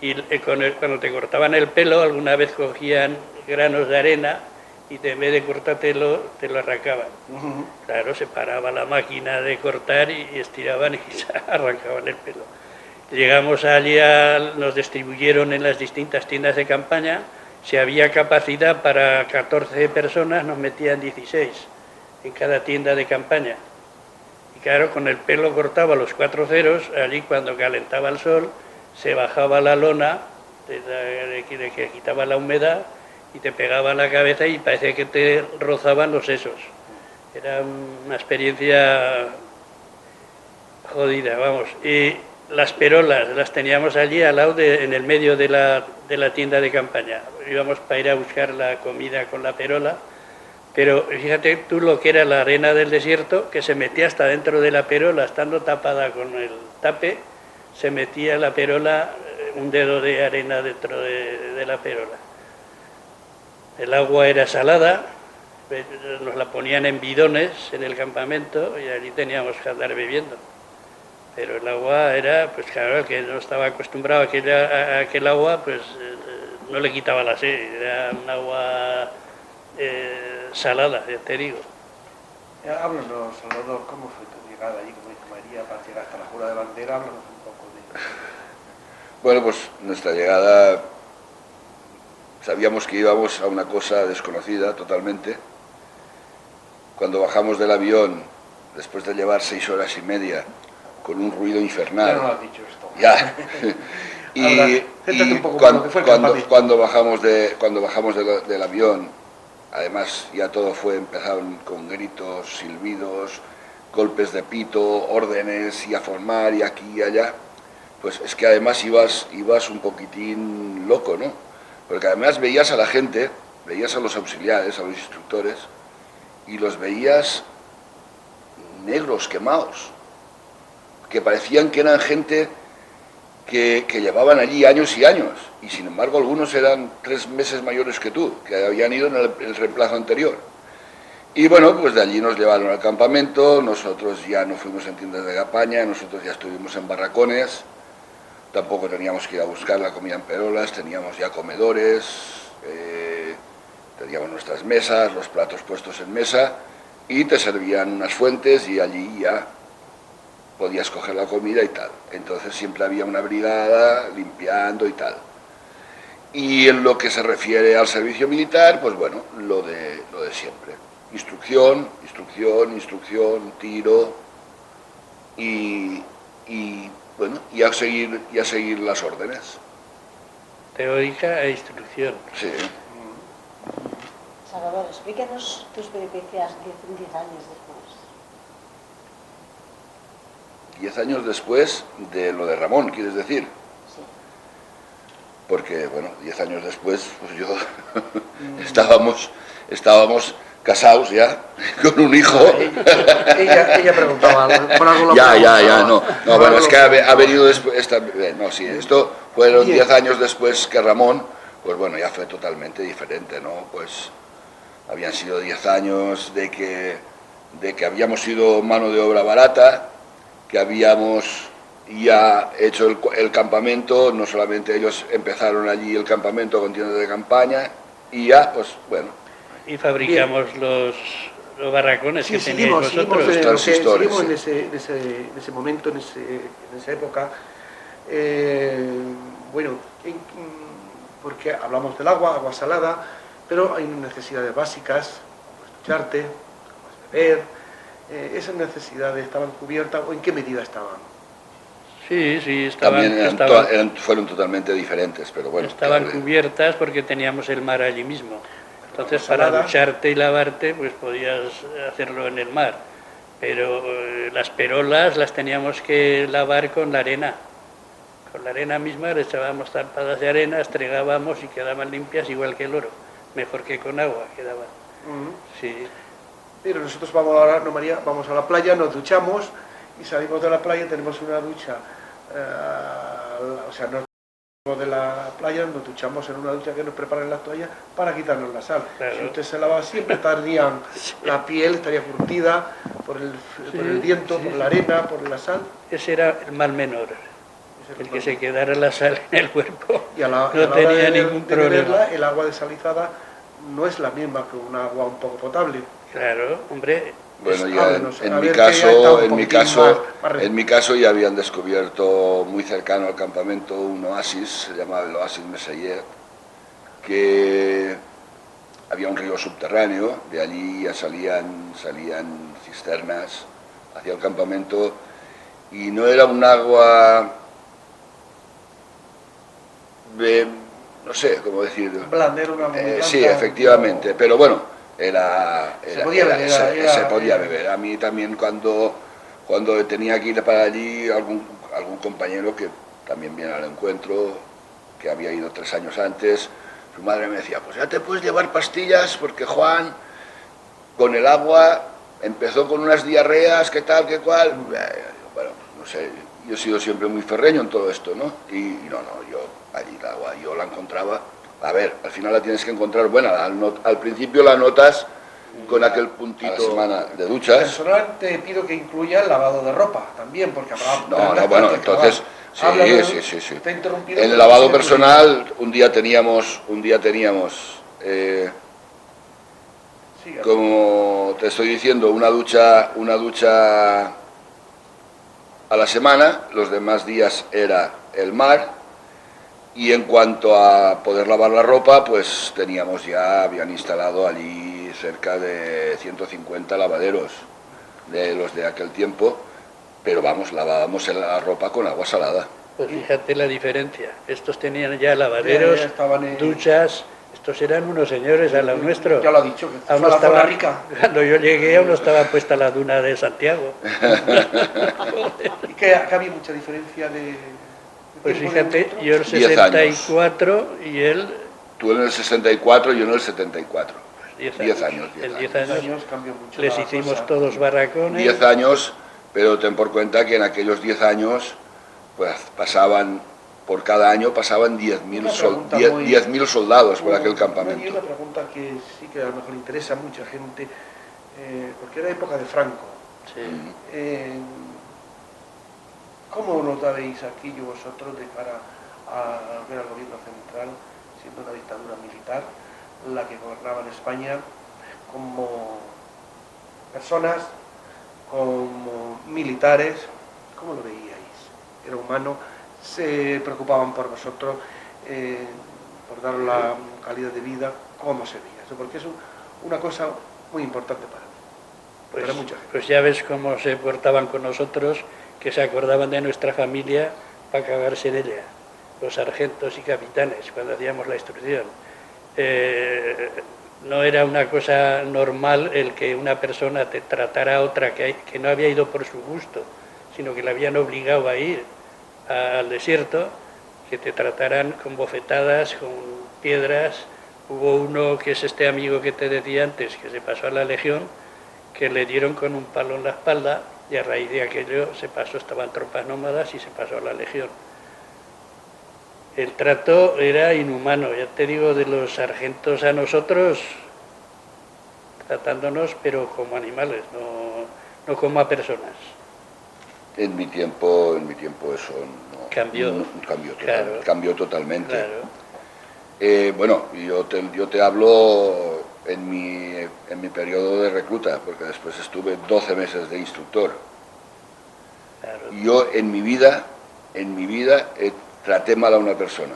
Y cuando te cortaban el pelo, alguna vez cogían granos de arena y en vez de cortártelo, te lo arrancaban. Claro, se paraba la máquina de cortar y estiraban y se arrancaban el pelo. Llegamos allí, nos distribuyeron en las distintas tiendas de campaña. Si había capacidad para 14 personas, nos metían 16 en cada tienda de campaña. Y claro, con el pelo cortado a los 4 ceros, allí cuando calentaba el sol, se bajaba la lona, que quitaba la humedad, y te pegaba en la cabeza y parecía que te rozaban los sesos. Era una experiencia jodida, vamos. Y las perolas las teníamos allí al lado, en el medio de la tienda de campaña. Íbamos para ir a buscar la comida con la perola, pero fíjate tú lo que era la arena del desierto, que se metía hasta dentro de la perola, estando tapada con el tape, se metía la perola, un dedo de arena dentro de la perola. El agua era salada, nos la ponían en bidones en el campamento y allí teníamos que andar bebiendo. Pero el agua era, pues claro, el que no estaba acostumbrado a aquel agua, pues no le quitaba la sed, era un agua salada, ya te digo. Háblanos, Salvador, ¿cómo fue tu llegada allí, como dijo María, para llegar hasta la jura de bandera? Háblanos un poco de eso. Bueno, pues nuestra llegada, sabíamos que íbamos a una cosa desconocida totalmente. Cuando bajamos del avión, después de llevar 6 horas y media, con un ruido infernal. Ya no lo has dicho esto. Ya. Ahora, céntrate un poco con lo que fue el campamento. cuando bajamos del avión, además ya todo empezaron con gritos, silbidos, golpes de pito, órdenes y a formar y aquí y allá. Pues es que además ibas un poquitín loco, ¿no? Porque además veías a la gente veías a los auxiliares, a los instructores, y los veías negros, quemados, que parecían que eran gente que llevaban allí años y años, y sin embargo algunos eran 3 meses mayores que tú, que habían ido en el reemplazo anterior. Y bueno, pues de allí nos llevaron al campamento, nosotros ya no fuimos en tiendas de campaña, nosotros ya estuvimos en barracones, tampoco teníamos que ir a buscar la comida en perolas, teníamos ya comedores, teníamos nuestras mesas, los platos puestos en mesa, y te servían unas fuentes y allí ya podías coger la comida y tal. Entonces siempre había una brigada limpiando y tal. Y en lo que se refiere al servicio militar, pues bueno, lo de siempre. Instrucción, instrucción, instrucción, tiro y bueno, y a seguir las órdenes. Teórica e instrucción. Sí. Salvador, explícanos tus peripecias 10 años después. 10 años después de lo de Ramón, ¿quieres decir? Sí. Porque, bueno, 10 años después, pues yo estábamos casados ya, con un hijo. Ella preguntaba, por algo lo Ya, preguntaba. no, bueno, es que ha venido después, no, sí, esto fueron 10 años después que Ramón, pues bueno, ya fue totalmente diferente, ¿no? Pues habían sido 10 años de que habíamos sido mano de obra barata, que habíamos ya hecho el campamento, no solamente ellos empezaron allí el campamento con tiendas de campaña, y ya, pues bueno. Y fabricamos los barracones Sí, que teníais vosotros. Transistores, seguimos sí. en ese momento, en esa época. Bueno, porque hablamos del agua salada, pero hay necesidades básicas, como ducharte, como beber. ¿Esas necesidades estaban cubiertas o en qué medida estaban? Sí, También fueron totalmente diferentes, pero bueno. estaban claro, cubiertas porque teníamos el mar allí mismo. Entonces, Agua para salada. ducharte y lavarte, pues podías hacerlo en el mar. Pero las perolas las teníamos que lavar con la arena. Con la arena misma le echábamos tampadas de arena, estregábamos y quedaban limpias igual que el oro. Mejor que con agua quedaban. Sí. Pero nosotros vamos ahora, no María, vamos a la playa, nos duchamos y salimos de la playa, tenemos una ducha, o sea, nos salimos de la playa, nos duchamos en una ducha que nos preparan las toallas para quitarnos la sal. Claro. Si usted se lava siempre estaría la piel estaría curtida por el viento, por la arena, por la sal. Ese era el mal menor. El que se quedara la sal en el cuerpo Y a la no hora tenía de ningún beberla, problema. el agua desalinizada no es la misma que un agua un poco potable. Claro, hombre. Bueno, ya Háblenos, en a mi ver, que ya está un poquitín más en mi caso ya habían descubierto muy cercano al campamento un oasis, se llamaba el Oasis Meseyer, que había un río subterráneo, de allí ya salían cisternas hacia el campamento y no era un agua no sé cómo decir. Blanda, era una agua muy blanda. Sí, efectivamente, pero bueno. Se podía beber. beber. A mí también cuando tenía que ir para allí, algún compañero que también viene al encuentro, que había ido 3 años antes, su madre me decía, pues ya te puedes llevar pastillas porque Juan con el agua empezó con unas diarreas, qué tal, qué cual. Bueno, no sé, yo he sido siempre muy ferreño en todo esto, ¿no? Y no, yo allí el agua yo la encontraba. A ver, al final la tienes que encontrar buena. Al principio la notas con aquel puntito a la semana de duchas. Personal te pido que incluya el lavado de ropa también, porque habrá... No, bueno, entonces, sí. Te he interrumpido. En el lavado personal, un día teníamos, como te estoy diciendo, una ducha a la semana, los demás días era el mar. Y en cuanto a poder lavar la ropa, pues habían instalado allí cerca de 150 lavaderos de los de aquel tiempo, pero vamos, lavábamos la ropa con agua salada. Pues fíjate la diferencia. Estos tenían ya lavaderos, duchas, estos eran unos señores a lo nuestro. Ya lo ha dicho, que Aún fue no la zona estaba, rica. cuando yo llegué aún no estaba puesta la duna de Santiago. Y que había mucha diferencia de Pues tiempo de fíjate, vosotros. yo el 10 años. 64 y él Tú en el 64, yo en el 74. 10 10 años. años. 10 En años. 10 10 años años cambió mucho les la hicimos cosa. todos barracones. 10 años, pero ten por cuenta que en aquellos 10 años, pues pasaban, por cada año pasaban 10.000 soldados por aquel Y campamento. una pregunta que sí que a lo mejor interesa a mucha gente, porque era época de Franco. Sí. ¿Cómo notabais aquí vosotros de cara a ver al gobierno central, siendo una dictadura militar, la que gobernaba en España, como personas, como militares? ¿Cómo lo veíais? ¿Era humano? ¿Se preocupaban por vosotros, por dar la calidad de vida? ¿Cómo se veía eso? Porque es una cosa muy importante para mí, para mucha gente. Pues ya ves cómo se portaban con nosotros, que se acordaban de nuestra familia para cagarse en ella, los sargentos y capitanes, cuando hacíamos la instrucción. No era una cosa normal el que una persona te tratara a otra que no había ido por su gusto, sino que la habían obligado a ir al desierto, que te trataran con bofetadas, con piedras. Hubo uno que es este amigo que te decía antes, que se pasó a la Legión, que le dieron con un palo en la espalda, y a raíz de aquello se pasó, estaban tropas nómadas y se pasó a la Legión. El trato era inhumano, ya te digo, de los sargentos a nosotros, tratándonos pero como animales, no como a personas. En mi tiempo eso no Cambió. Claro. Cambió totalmente. Claro. Bueno, yo te hablo en mi periodo de recluta, porque después estuve 12 meses de instructor. Claro. Yo en mi vida traté mal a una persona.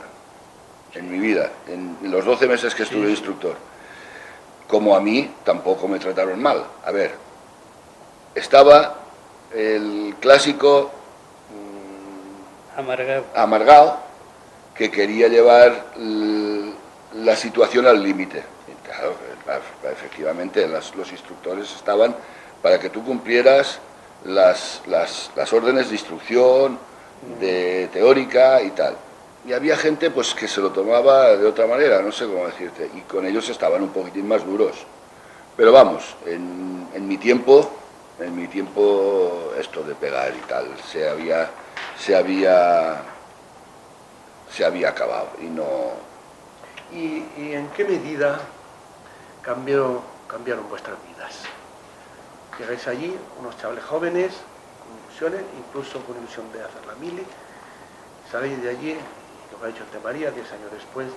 En mi vida, en los 12 meses que estuve de instructor. Como a mí tampoco me trataron mal. A ver, estaba el clásico amargado que quería llevar la situación al límite. Claro, efectivamente, los instructores estaban para que tú cumplieras las órdenes de instrucción, de teórica y tal. Y había gente pues que se lo tomaba de otra manera, no sé cómo decirte, y con ellos estaban un poquitín más duros. Pero vamos, en mi tiempo esto de pegar y tal se había acabado y no. ¿Y en qué medida cambiaron vuestras vidas? Llegáis allí, unos chavales jóvenes, con ilusiones, incluso con ilusión de hacer la mili, saléis de allí, lo que ha dicho María, 10 años después,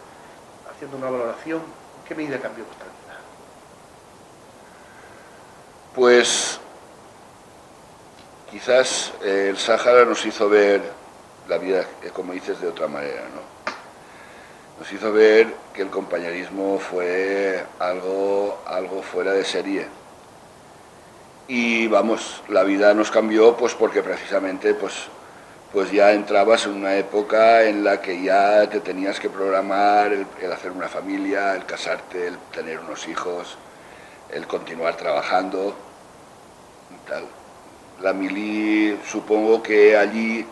haciendo una valoración, ¿en qué medida cambió vuestra vida? Pues quizás el Sáhara nos hizo ver la vida, como dices, de otra manera, ¿no? Nos hizo ver que el compañerismo fue algo fuera de serie. Y vamos, la vida nos cambió pues porque precisamente pues ya entrabas en una época en la que ya te tenías que programar el hacer una familia, el casarte, el tener unos hijos, el continuar trabajando y tal. La mili, supongo que allí,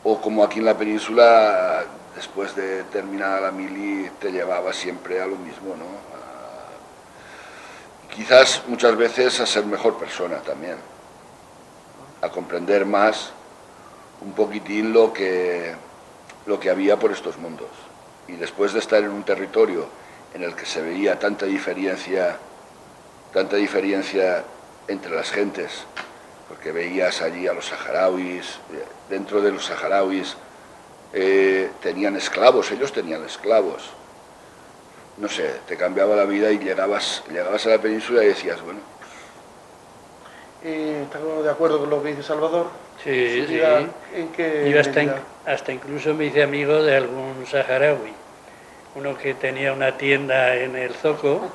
o como aquí en la península, después de terminar la mili te llevaba siempre a lo mismo, ¿no? Quizás muchas veces a ser mejor persona también, a comprender más un poquitín lo que había por estos mundos. Y después de estar en un territorio en el que se veía tanta diferencia entre las gentes, porque veías allí a los saharauis, dentro de los saharauis tenían esclavos, ellos tenían esclavos. No sé, te cambiaba la vida y llegabas a la península y decías, bueno. ¿Estás de acuerdo con lo que dice Salvador? Sí, sí. ¿En qué Yo medida? hasta incluso me hice amigo de algún saharaui, uno que tenía una tienda en el Zoco,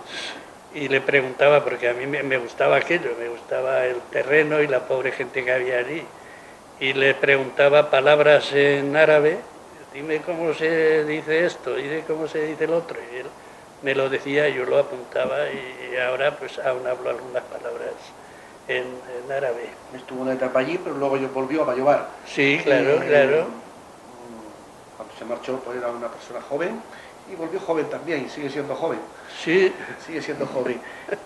y le preguntaba, porque a mí me gustaba aquello, me gustaba el terreno y la pobre gente que había allí, y le preguntaba palabras en árabe, dime cómo se dice esto, dime cómo se dice el otro, y él me lo decía, yo lo apuntaba, y ahora pues aún hablo algunas palabras en árabe. Estuvo una etapa allí, pero luego yo volvió a Bayobar. Sí, claro, claro. Cuando se marchó, pues era una persona joven Y volvió joven también, sigue siendo joven. Sí, Sigue siendo joven.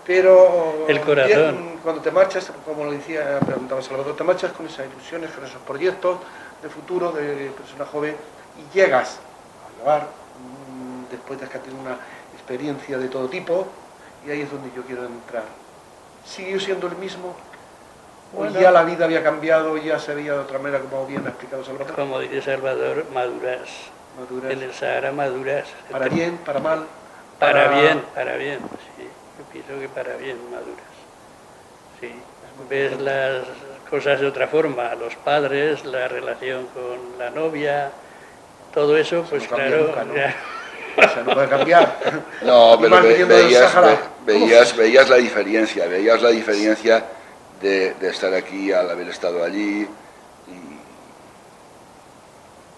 Pero El corazón. bien, cuando te marchas, como lo decía, preguntaba Salvador, te marchas con esas ilusiones, con esos proyectos de futuro, de persona joven, y llegas a llevar, después de que has tenido una experiencia de todo tipo, y ahí es donde yo quiero entrar. ¿Siguió siendo el mismo? Bueno. ¿O ya la vida había cambiado, ya se veía de otra manera, como bien ha explicado Salvador? como dice Salvador, maduras. Maduras. En el Sahara maduras. Para bien, para mal. Para bien, sí. Yo pienso que para bien maduras. Sí. Ves las cosas de otra forma, los padres, la relación con la novia, todo eso, pues no cambia claro. nunca, ¿no? Ya- O sea, no puede cambiar. No, Y pero más viniendo del Sáhara. veías la diferencia de estar aquí al haber estado allí.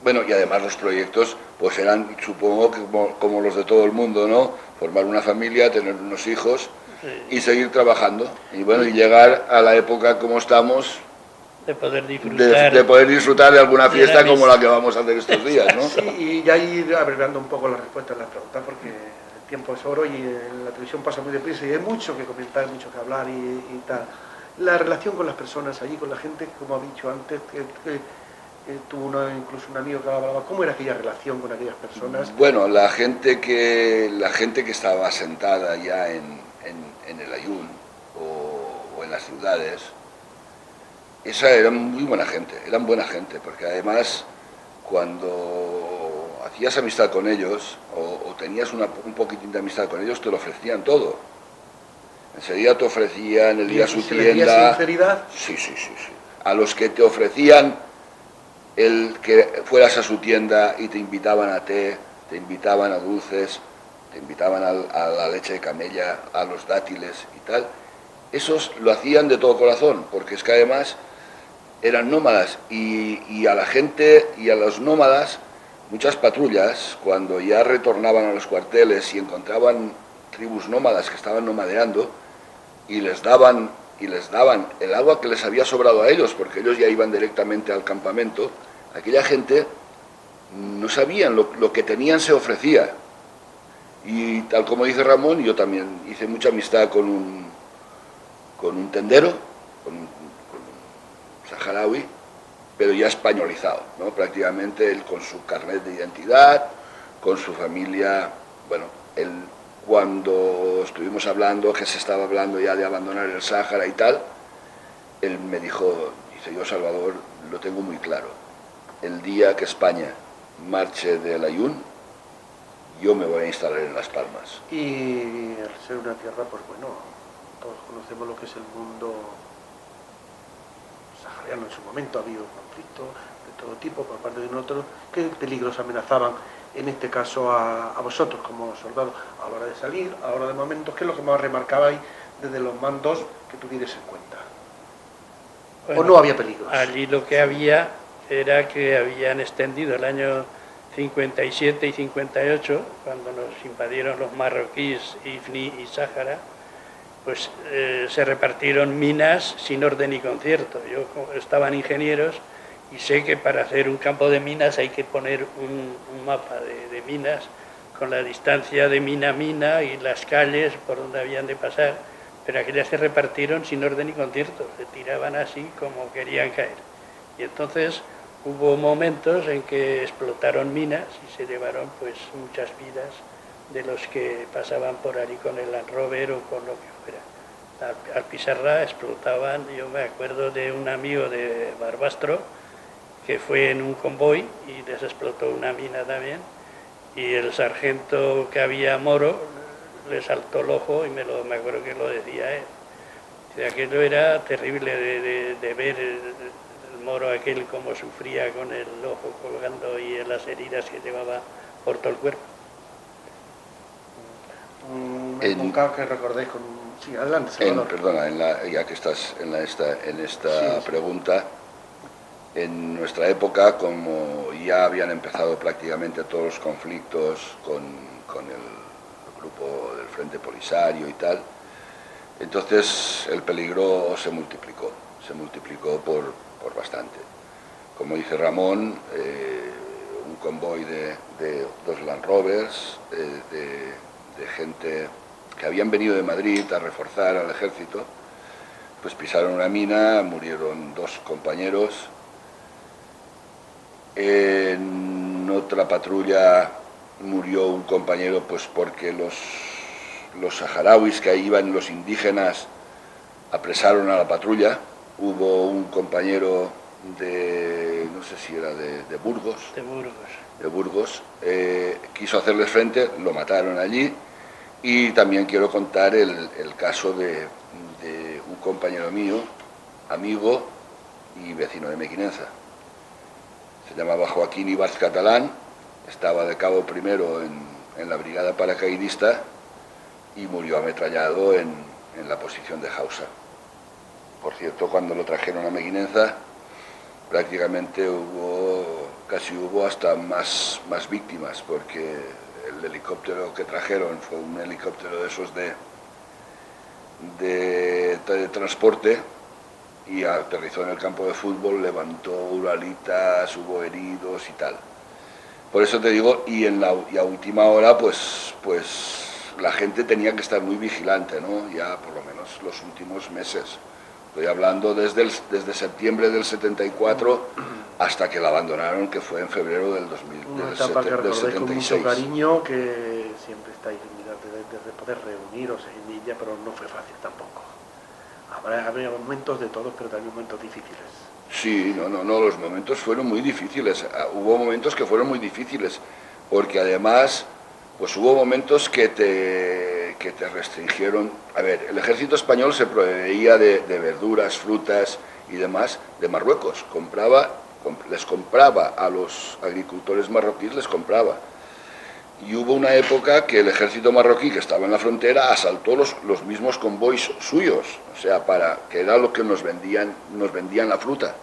Bueno, y además los proyectos pues eran, supongo que como los de todo el mundo, ¿no? Formar una familia, tener unos hijos y seguir trabajando. Y bueno, y llegar a la época como estamos, de poder disfrutar. de poder disfrutar de alguna fiesta de como la que vamos a hacer estos días, ¿no? Sí, y ya ir abreviando un poco las respuestas a las preguntas, porque el tiempo es oro y en la televisión pasa muy deprisa y hay mucho que comentar, mucho que hablar y tal. La relación con las personas allí, con la gente, como ha dicho antes, que tuvo incluso un amigo que hablaba, ¿cómo era aquella relación con aquellas personas? Bueno, la gente que estaba asentada ya en el Ayun o en las ciudades, esa era muy buena gente, eran buena gente, porque además cuando hacías amistad con ellos o tenías un poquitín de amistad con ellos, te lo ofrecían todo. Enseguida te ofrecían el ir a su ¿Se le veía tienda. sinceridad? Sí. A los que te ofrecían el que fueras a su tienda y te invitaban a té, te invitaban a dulces, te invitaban a la leche de camella, a los dátiles y tal, esos lo hacían de todo corazón, porque es que además eran nómadas y a la gente y a los nómadas, muchas patrullas, cuando ya retornaban a los cuarteles y encontraban tribus nómadas que estaban nomadeando y les daban el agua que les había sobrado a ellos, porque ellos ya iban directamente al campamento, aquella gente no sabían lo que tenían, se ofrecía. Y tal como dice Ramón, yo también hice mucha amistad con un tendero, con un saharaui, pero ya españolizado, ¿no? Prácticamente él con su carnet de identidad, con su familia. Bueno, él, cuando estuvimos hablando, que se estaba hablando ya de abandonar el Sáhara y tal, él me dijo, dice, yo Salvador, lo tengo muy claro, el día que España marche del Ayun, yo me voy a instalar en Las Palmas. Y al ser una tierra, pues bueno, todos conocemos lo que es el mundo sahariano en su momento, ha habido conflictos de todo tipo por parte de nosotros. ¿Qué peligros amenazaban en este caso a vosotros como soldados a la hora de salir, a la hora de momentos? ¿Qué es lo que más remarcabais desde los mandos que tuvierais en cuenta? Bueno, ¿O no había peligros? Allí lo que había era que habían extendido el año 57 y 58, cuando nos invadieron los marroquíes, Ifni y Sáhara, pues se repartieron minas sin orden y concierto. Estaban ingenieros y sé que para hacer un campo de minas hay que poner un mapa de minas con la distancia de mina a mina y las calles por donde habían de pasar, pero aquellas se repartieron sin orden y concierto, se tiraban así como querían caer. Y entonces hubo momentos en que explotaron minas y se llevaron pues muchas vidas de los que pasaban por ahí con el Land Rover o con lo que fuera. Al pisarla explotaban. Yo me acuerdo de un amigo de Barbastro que fue en un convoy y les explotó una mina también, y el sargento que había Moro le saltó el ojo y me acuerdo que lo decía él. O sea, aquello era terrible de ver el Moro aquel como sufría con el ojo colgando y en las heridas que llevaba por todo el cuerpo. Nunca que recordéis con... Sí, adelante, Salvador. Perdona, ya que estás en esta pregunta, en nuestra época, como ya habían empezado prácticamente todos los conflictos con el grupo del Frente Polisario y tal, entonces el peligro se multiplicó por bastante. Como dice Ramón, un convoy de 2 Land Rovers, de gente que habían venido de Madrid a reforzar al ejército, pues pisaron una mina, murieron 2 compañeros. En otra patrulla murió un compañero pues porque los saharauis que ahí iban, los indígenas, apresaron a la patrulla. Hubo un compañero no sé si era de Burgos. De Burgos, quiso hacerles frente, lo mataron allí. Y también quiero contar el caso de un compañero mío, amigo y vecino de Mequinenza. Se llamaba Joaquín Ibarz Catalán, estaba de cabo primero en la brigada paracaidista y murió ametrallado en la posición de Jausa. Por cierto, cuando lo trajeron a Mequinenza, prácticamente casi hubo hasta más víctimas, porque el helicóptero que trajeron fue un helicóptero de esos de transporte, y aterrizó en el campo de fútbol, levantó uralitas, hubo heridos y tal. Por eso te digo, y a última hora, pues la gente tenía que estar muy vigilante, ¿no? Ya por lo menos los últimos meses. Estoy hablando desde septiembre del 74 hasta que la abandonaron, que fue en febrero del 2000, una etapa que recordé con mucho 76. cariño, que siempre estáis en mirar de poder reuniros en ella, pero no fue fácil tampoco. Habría momentos de todos, pero también momentos difíciles. Sí, no, los momentos fueron muy difíciles. Hubo momentos que fueron muy difíciles, porque además, pues hubo momentos que te restringieron. A ver, el ejército español se proveía de verduras, frutas y demás de Marruecos. Les compraba a los agricultores marroquíes, les compraba. Y hubo una época que el ejército marroquí, que estaba en la frontera, asaltó los mismos convoys suyos, o sea, que era lo que nos vendían la fruta.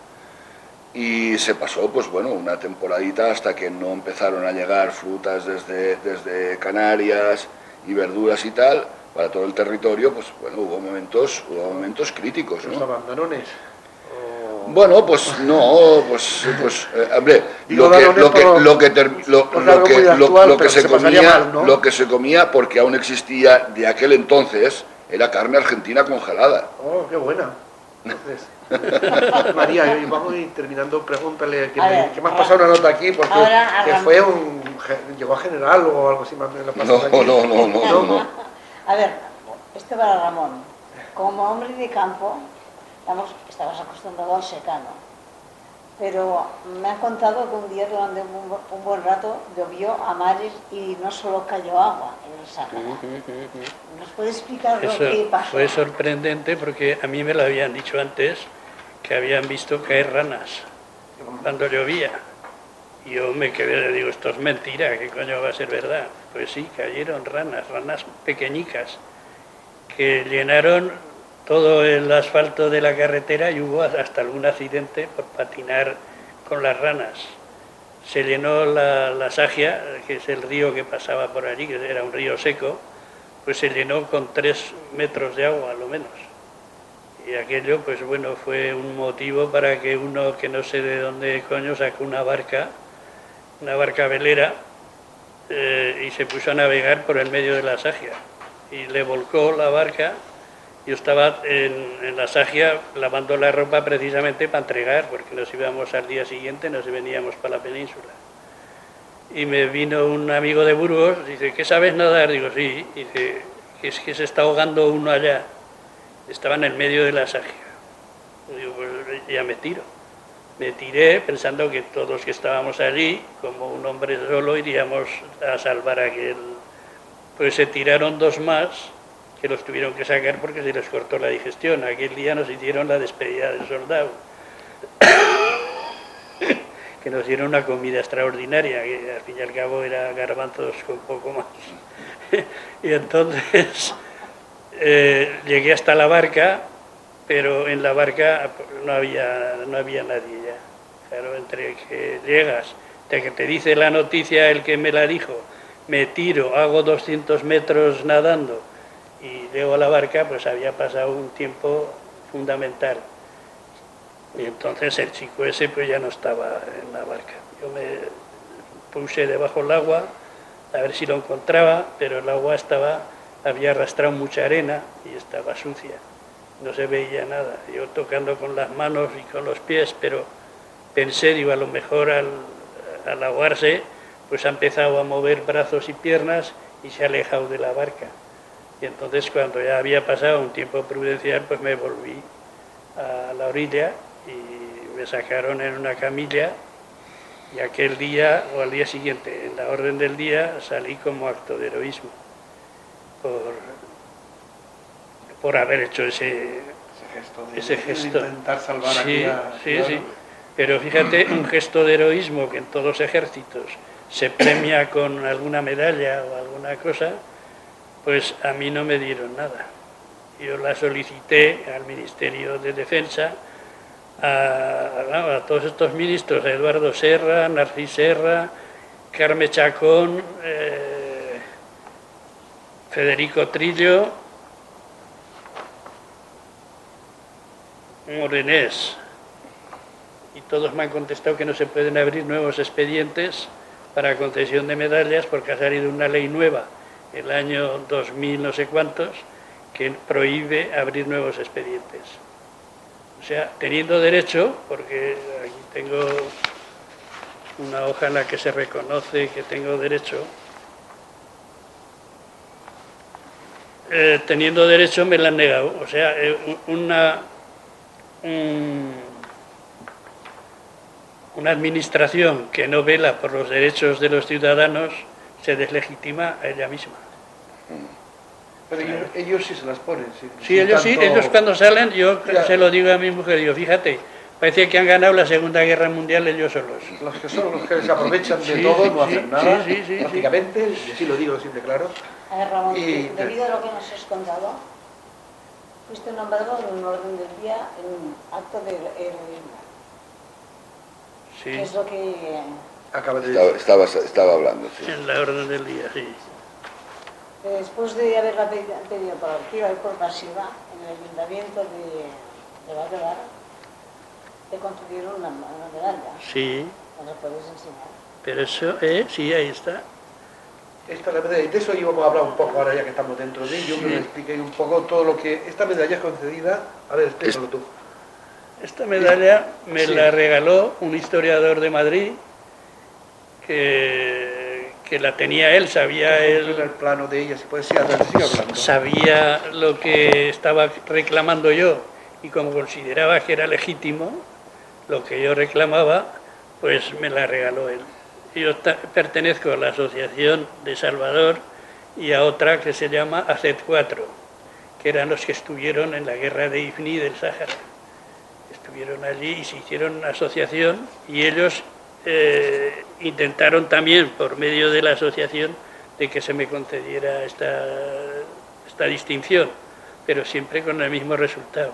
Y se pasó, pues bueno, una temporadita hasta que no empezaron a llegar frutas desde Canarias y verduras y tal, para todo el territorio. Pues bueno, hubo momentos críticos, ¿no? ¿Los abandonones? Bueno, pues no, hombre, lo que se comía, porque aún existía de aquel entonces, era carne argentina congelada. Oh, qué buena. Entonces, María, vamos a ir terminando. Pregúntale que me has pasado una nota aquí, porque llegó a general o algo así. No. A ver, esto para Ramón. Como hombre de campo, estabas acostumbrado al secano, pero me han contado que un día durante un buen rato llovió a mares y no solo cayó agua en el Sáhara. ¿Nos puede explicar lo que pasó? Fue sorprendente, porque a mí me lo habían dicho antes, que habían visto caer ranas cuando llovía. Y yo me quedé, digo, esto es mentira, ¿qué coño va a ser verdad? Pues sí, cayeron ranas pequeñicas, que llenaron todo el asfalto de la carretera, y hubo hasta algún accidente por patinar con las ranas. Se llenó la Sagia, que es el río que pasaba por allí, que era un río seco, pues se llenó con 3 metros de agua, a lo menos. Y aquello, pues bueno, fue un motivo para que uno, que no sé de dónde coño, sacó una barca velera, y se puso a navegar por el medio de la Sagia. Y le volcó la barca. Yo estaba en la Sagia lavando la ropa precisamente para entregar, porque nos íbamos al día siguiente, nos veníamos para la península. Y me vino un amigo de Burgos, dice, ¿qué sabes nadar? Digo, sí. Dice, es que se está ahogando uno allá. Estaba en el medio de la Sagia. Digo, pues ya me tiro. Me tiré pensando que todos que estábamos allí, como un hombre solo, iríamos a salvar a aquel. Pues se tiraron 2 más, que los tuvieron que sacar porque se les cortó la digestión. Aquel día nos hicieron la despedida del soldado, que nos dieron una comida extraordinaria, que al fin y al cabo era garbanzos con poco más. Y entonces llegué hasta la barca, pero en la barca no había nadie ya. Claro, entre que llegas, entre que te dice la noticia el que me la dijo, me tiro, hago 200 metros nadando, y llego a la barca, pues había pasado un tiempo fundamental. Y entonces el chico ese pues ya no estaba en la barca. Yo me puse debajo del agua a ver si lo encontraba, pero el agua había arrastrado mucha arena y estaba sucia, no se veía nada. Yo tocando con las manos y con los pies, pero pensé, digo, a lo mejor al ahogarse, pues ha empezado a mover brazos y piernas y se ha alejado de la barca. Y entonces cuando ya había pasado un tiempo prudencial, pues me volví a la orilla y me sacaron en una camilla, y aquel día o al día siguiente, en la orden del día, salí como acto de heroísmo por haber hecho ese gesto. De intentar salvar Sí, aquella sí, ciudad, sí. ¿no? Pero fíjate, un gesto de heroísmo que en todos los ejércitos se premia con alguna medalla o alguna cosa, pues a mí no me dieron nada. Yo la solicité al Ministerio de Defensa, a todos estos ministros, a Eduardo Serra, Narcís Serra, Carme Chacón, Federico Trillo, Morenés, y todos me han contestado que no se pueden abrir nuevos expedientes para concesión de medallas porque ha salido una ley nueva, el año 2000 no sé cuántos, que prohíbe abrir nuevos expedientes. O sea, teniendo derecho, porque aquí tengo una hoja en la que se reconoce que tengo derecho, teniendo derecho me la han negado. O sea, una administración que no vela por los derechos de los ciudadanos se deslegitima a ella misma. Pero ellos sí se las ponen. Sí, ellos sí, ellos cuando salen, yo se lo digo a mi mujer, digo, fíjate, parece que han ganado la Segunda Guerra Mundial ellos solos. Los que son los que se aprovechan de Sí, todo, no sí, hacen nada, sí, prácticamente, y así lo digo siempre claro. A ver, Ramón, Y- debido a lo que nos has contado, fuiste nombrado en un orden del día en un acto de heroísmo. Sí, ¿Qué es lo que Acaba de decir. Estaba hablando, sí. en la orden del día, sí. después de haberla pedido por activa y por pasiva en el ayuntamiento de Valdebar, te concedieron una medalla? Sí, ¿Nos la puedes enseñar? pero eso, sí, ahí está. Esta es la medalla, y de eso íbamos a hablar un poco ahora ya que estamos dentro de ello, que Sí. me expliquéis un poco todo lo que... Esta medalla es concedida... A ver, explícalo tú. Esta medalla me Sí. la regaló un historiador de Madrid que la tenía él, sabía En él, el plano de ella, si puedes ir adelante, sigue hablando. sabía lo que estaba reclamando yo y como consideraba que era legítimo lo que yo reclamaba, pues me la regaló él. Yo pertenezco a la Asociación de Salvador y a otra que se llama ACET4, que eran los que estuvieron en la guerra de Ifni del Sáhara. Estuvieron allí y se hicieron una asociación y ellos intentaron también, por medio de la asociación, de que se me concediera esta distinción, pero siempre con el mismo resultado.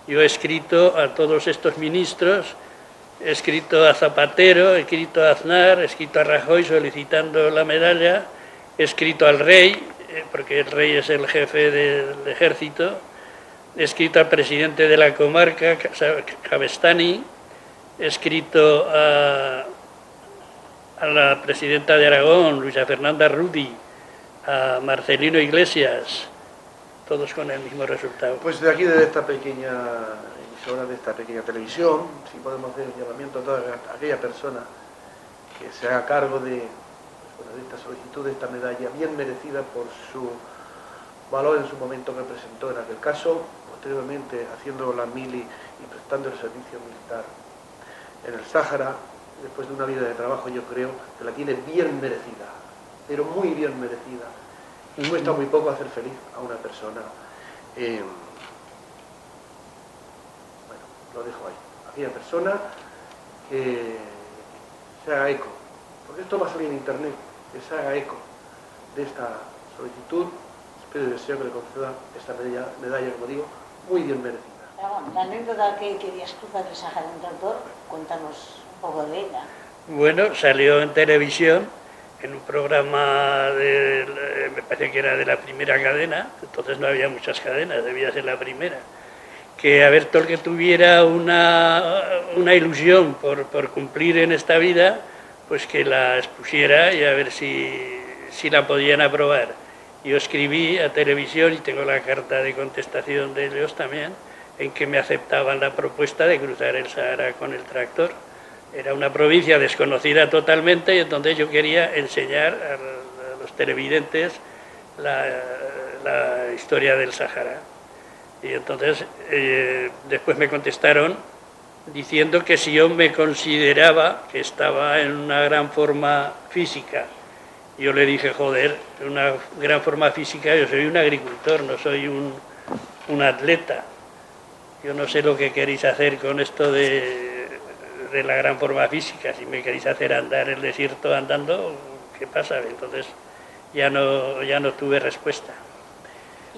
Yo he escrito a todos estos ministros, he escrito a Zapatero, he escrito a Aznar, he escrito a Rajoy solicitando la medalla, he escrito al rey, porque el rey es el jefe del ejército, he escrito al presidente de la comarca, Cabestany, he escrito a la presidenta de Aragón, Luisa Fernanda Rudi, a Marcelino Iglesias, todos con el mismo resultado. Pues de aquí, desde esta pequeña emisora, de esta pequeña televisión, si podemos hacer un llamamiento a toda aquella persona que se haga cargo de esta solicitud, de esta medalla bien merecida por su valor en su momento que presentó en aquel caso, posteriormente haciendo la mili y prestando el servicio militar en el Sáhara, después de una vida de trabajo, yo creo que la tiene bien merecida, pero muy bien merecida. Y cuesta muy poco hacer feliz a una persona. Bueno, lo dejo ahí. Aquella persona que se haga eco, porque esto va a salir en internet, que se haga eco de esta solicitud. Espero y deseo que le conceda esta medalla, como digo, muy bien merecida. Ramón, la anécdota que querías cruzar el Sáhara en tractor, cuéntanos un poco de ella. Bueno, salió en televisión, en un programa, me parece que era de la primera cadena, entonces no había muchas cadenas, debía ser la primera, que a ver, todo el que tuviera una ilusión por cumplir en esta vida, pues que la expusiera y a ver si la podían aprobar. Yo escribí a televisión y tengo la carta de contestación de ellos también, en que me aceptaban la propuesta de cruzar el Sahara con el tractor. Era una provincia desconocida totalmente y entonces yo quería enseñar a los televidentes la historia del Sahara. Y entonces después me contestaron diciendo que si yo me consideraba que estaba en una gran forma física. Yo le dije, joder, una gran forma física, yo soy un agricultor, no soy un atleta. Yo no sé lo que queréis hacer con esto de la gran forma física. Si me queréis hacer andar el desierto andando, ¿qué pasa? Entonces ya no tuve respuesta.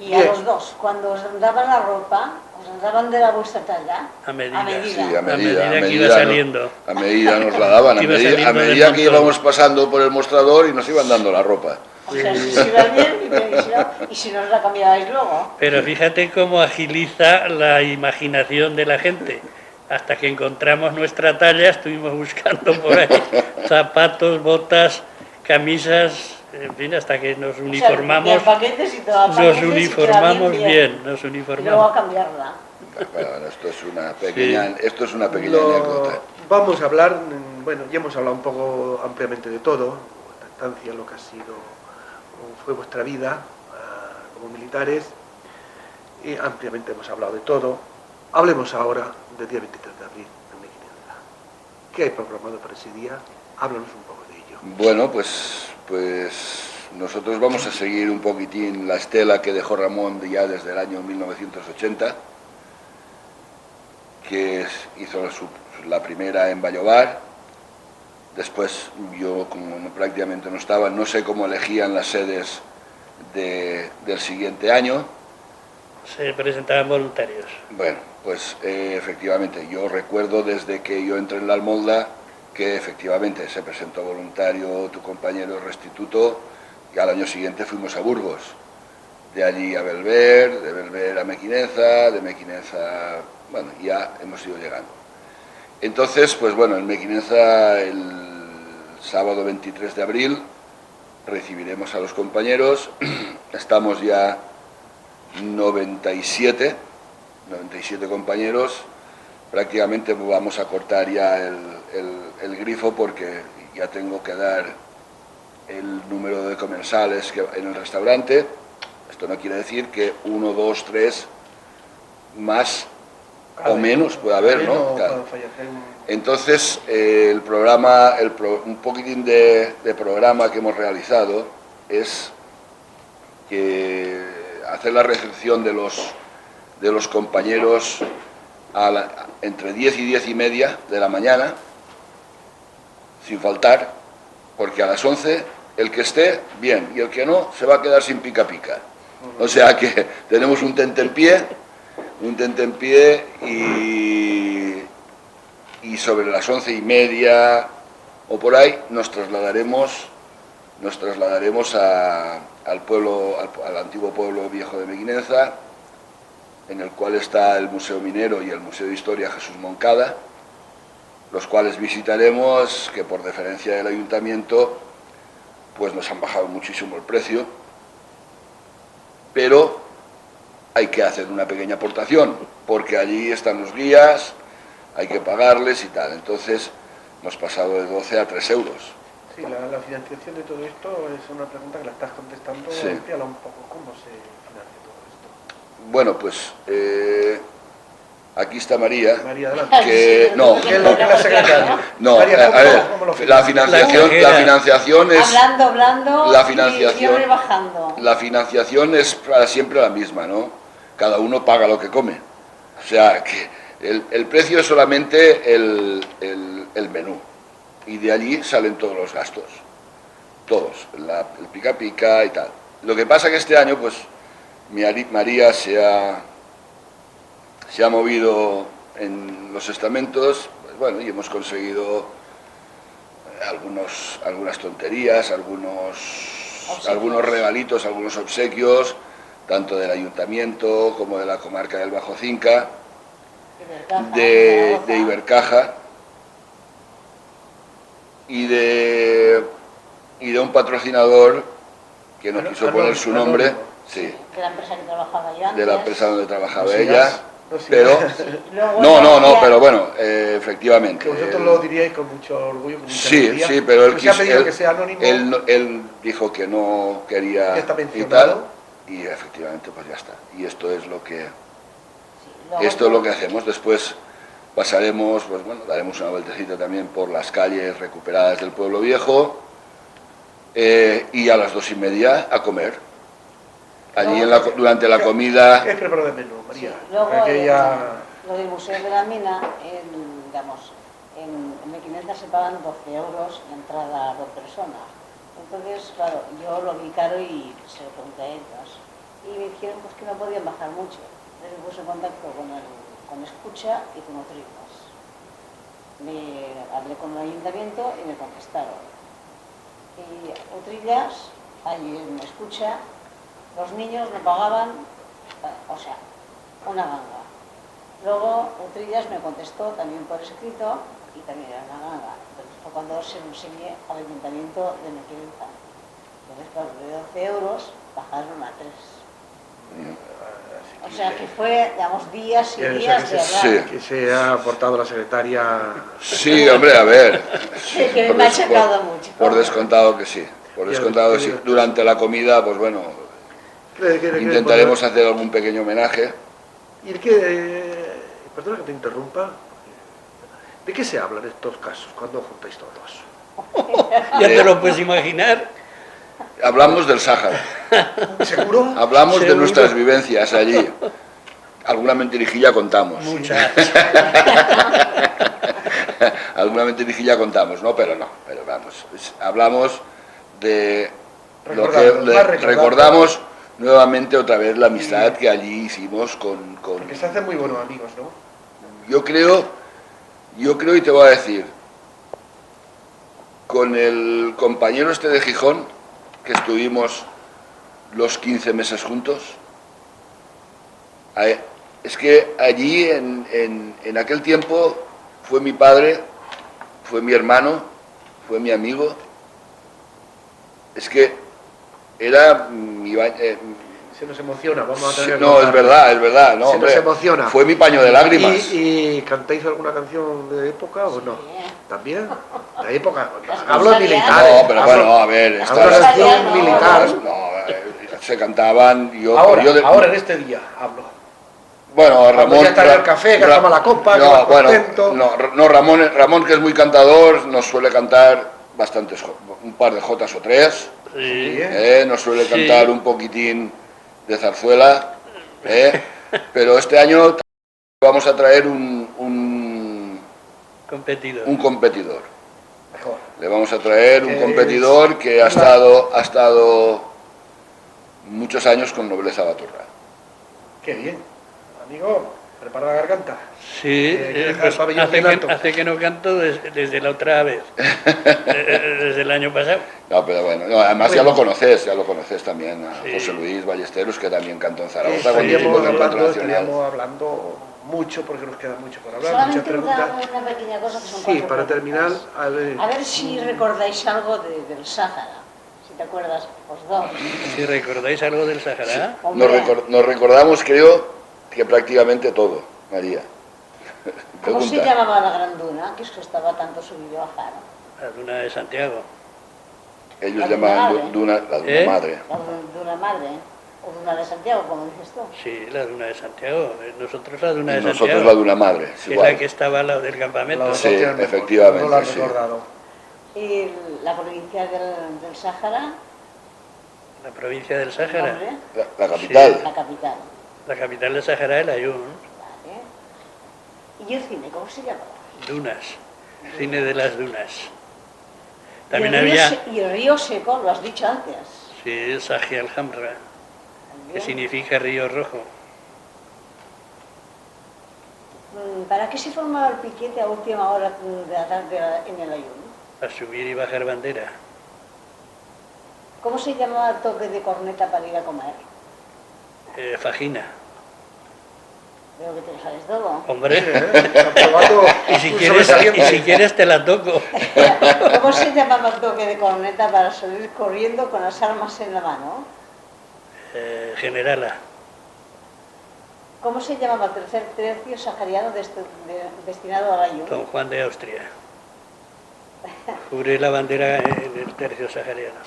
Y a los dos, cuando os daban la ropa, os daban de la vuestra talla. A medida. Sí, a medida que iba saliendo. A medida nos la daban, a medida que íbamos pasando por el mostrador y nos iban dando la ropa. O sea, si iba bien y si no os la cambiabais luego. Pero fíjate cómo agiliza la imaginación de la gente. Hasta que encontramos nuestra talla, estuvimos buscando por ahí zapatos, botas, camisas, en fin, hasta que nos uniformamos. O sea, paquetes y todo, nos uniformamos bien, nos Y uniformamos. luego a cambiarla. Bueno, esto es una pequeña anécdota. Vamos a hablar, bueno, ya hemos hablado un poco ampliamente de todo, vuestra estancia, lo que ha sido, fue vuestra vida como militares, y ampliamente hemos hablado de todo. Hablemos ahora del día 23 de abril en Mequinenza. ¿Qué hay programado para ese día? Háblanos un poco de ello. Bueno, pues nosotros vamos a seguir un poquitín la estela que dejó Ramón ya desde el año 1980, que hizo la primera en Vallobar. Después yo, como prácticamente no estaba, no sé cómo elegían las sedes del siguiente año. Se presentaban voluntarios. Bueno, pues efectivamente, yo recuerdo desde que yo entré en la Almolda que efectivamente se presentó voluntario tu compañero Restituto y al año siguiente fuimos a Burgos, de allí a Belver, de Belver a Mequinenza, de Mequinenza, bueno, ya hemos ido llegando. Entonces, pues bueno, en Mequinenza el sábado 23 de abril recibiremos a los compañeros, estamos ya 97 compañeros, prácticamente vamos a cortar ya el grifo porque ya tengo que dar el número de comensales en el restaurante. Esto no quiere decir que 1, 2, 3 más o menos puede haber, ¿no? Claro. Entonces, el programa, un poquitín de programa que hemos realizado es que hacer la recepción de los compañeros entre 10 y 10 y media de la mañana, sin faltar, porque a las 11 el que esté, bien, y el que no, se va a quedar sin pica pica. O sea que tenemos un tentempié y sobre las 11 y media o por ahí nos trasladaremos al pueblo, al antiguo pueblo viejo de Mequinenza, en el cual está el Museo Minero y el Museo de Historia Jesús Moncada, los cuales visitaremos, que por deferencia del ayuntamiento pues nos han bajado muchísimo el precio, pero hay que hacer una pequeña aportación, porque allí están los guías, hay que pagarles y tal. Entonces hemos pasado de 12 a 3 euros. Sí, la financiación de todo esto es una pregunta que la estás contestando. Sí. Amplíala un poco, ¿cómo se financia todo esto? Bueno, pues aquí está María, María, adelante. que no, ¿Qué es lo que la secretaria? no, María, a ver, ¿cómo lo la financiación es Hablando la financiación, y bajando. la financiación es para siempre la misma, ¿no? Cada uno paga lo que come. O sea, que el precio es solamente el menú. Y de allí salen todos los gastos. Todos. El pica pica y tal. Lo que pasa que este año, pues, María se ha movido en los estamentos, pues bueno, y hemos conseguido algunas tonterías, algunos regalitos, algunos obsequios, tanto del ayuntamiento como de la comarca del Bajo Cinca, de Ibercaja, y de un patrocinador que no quiso poner su nombre, sí, De la empresa que trabajaba yo antes. de la empresa donde trabajaba No ella, sigas, no sigas. pero Luego no, ya- pero bueno, efectivamente. Que vosotros lo diríais con mucho orgullo, con mucha Sí, alegría. sí, pero él, Pues se ha quiso- pedido él- que sea anónimo. él dijo que no quería Ya está y mencionado. tal, y efectivamente pues ya está. Y esto es lo que luego esto es yo- lo que hacemos. Después pasaremos, pues bueno, daremos una vueltecita también por las calles recuperadas del pueblo viejo, y a las 2:30 a comer. Allí durante la comida. ¿Qué es preparar de menú, María? Sí, luego Aquella... lo del Museo de la Mina, digamos, en M500 se pagan 12 euros la entrada por persona. Entonces, claro, yo lo vi caro y se lo pregunté a ellos. Y me dijeron pues, que no podían bajar mucho. Entonces me puse en contacto con Escucha y con Otrillas. Hablé con el ayuntamiento y me contestaron. Y Otrillas, allí en Escucha, los niños no pagaban, o sea, una ganga. Luego Utrillas me contestó también por escrito y también era una ganga. Entonces fue cuando se lo enseñé al ayuntamiento de Mequinenza. Entonces, claro, de 12 euros bajaron a 3. O sea que fue, digamos, días y días de hablar. Sí. Que se ha aportado la secretaria. Sí, hombre, a ver. Que me ha achacado mucho. Por descontado que sí. Por descontado que sí. Durante la comida, pues bueno, intentaremos hacer algún pequeño homenaje. ¿Y de qué, perdona que te interrumpa, ¿de qué se habla en estos casos cuando os juntáis todos? Ya te lo puedes imaginar. Hablamos del Sáhara, ¿Seguro? hablamos de Seguro. nuestras vivencias allí. Alguna mentirijilla contamos. Muchas. Alguna mentirijilla contamos, ¿no? Pero vamos, hablamos de lo que recordamos nuevamente otra vez la amistad que allí hicimos con... Porque se hacen muy buenos amigos, ¿no? Yo creo y te voy a decir, con el compañero este de Gijón, que estuvimos los 15 meses juntos, es que allí en aquel tiempo fue mi padre, fue mi hermano, fue mi amigo, es que era mi... Se nos emociona, vamos a tener que no, contar. es verdad, no, Se hombre, nos emociona. fue mi paño de lágrimas. ¿Y cantáis alguna canción de época o no? Sí. ¿También? ¿De época? Las Hablo de cosas militares. No, pero bueno, a ver, Hablo de estas... canción No, militar. No, se cantaban... Ahora en este día hablo. Bueno, Ramón... ya está en el café, que toma la copa, que va contento. No, Ramón, que es muy cantador, nos suele cantar bastantes, un par de jotas o tres, Sí. nos suele Sí. cantar un poquitín de zarzuela, pero este año vamos a traer un Competidor. competidor. Mejor. Le vamos a traer un Que competidor que ha estado muchos años con Nobleza Baturra. Qué bien. Amigo, prepara la garganta. Sí, que dejar pues el pabellón bien alto. hace que no canto desde la otra vez, desde el año pasado. No, pero bueno, no, además ya lo conoces también a Sí. José Luis Ballesteros, que también cantó en Zaragoza con Estaríamos equipo del campeonato nacional. estaríamos hablando mucho, porque nos queda mucho por hablar, muchas Solamente preguntas. una pequeña cosa que son Sí, 4 para terminar, preguntas. A ver si recordáis algo del Sáhara, si te acuerdas, los dos. Si recordáis algo del Sahara, Hombre, Nos recordamos, creo, que prácticamente todo, María. ¿cómo se Pregunta. llamaba la Gran Duna, que es que estaba tanto subido a Jaro? la Duna de Santiago. Ellos La llamaban Duna Duna, la Duna ¿Eh? Madre. La Duna Madre, o Duna de Santiago, como dices tú. Sí, la Duna de Santiago. Nosotros la Duna Y de nosotros Santiago. la Duna Madre, es que es igual. la que estaba al lado del campamento. Sí, Efectivamente, efectivamente, no lo has sí. recordado. Y la provincia del Sáhara, La provincia del el Sáhara. nombre, La capital. la capital. La capital del Sáhara es el Ayun. Vale. ¿Y el cine, cómo se llamaba? Dunas. Cine de las Dunas. Y También el había... y el río seco, lo has dicho antes. Sí, Saji al-Hamra, que También. significa río rojo. ¿Para qué se formaba el piquete a última hora de la tarde en el Ayun? Para subir y bajar bandera. ¿Cómo se llamaba el toque de corneta para ir a comer? Fajina. Veo que te lo sabes todo. Hombre, Aprobado y si un quieres, sobresaliente. te la toco. ¿Cómo se llamaba el toque de corneta para salir corriendo con las armas en la mano? Generala, ¿Cómo se llamaba el tercer tercio sahariano destinado al ayuno? don Juan de Austria. Cubre la bandera del tercio sahariano.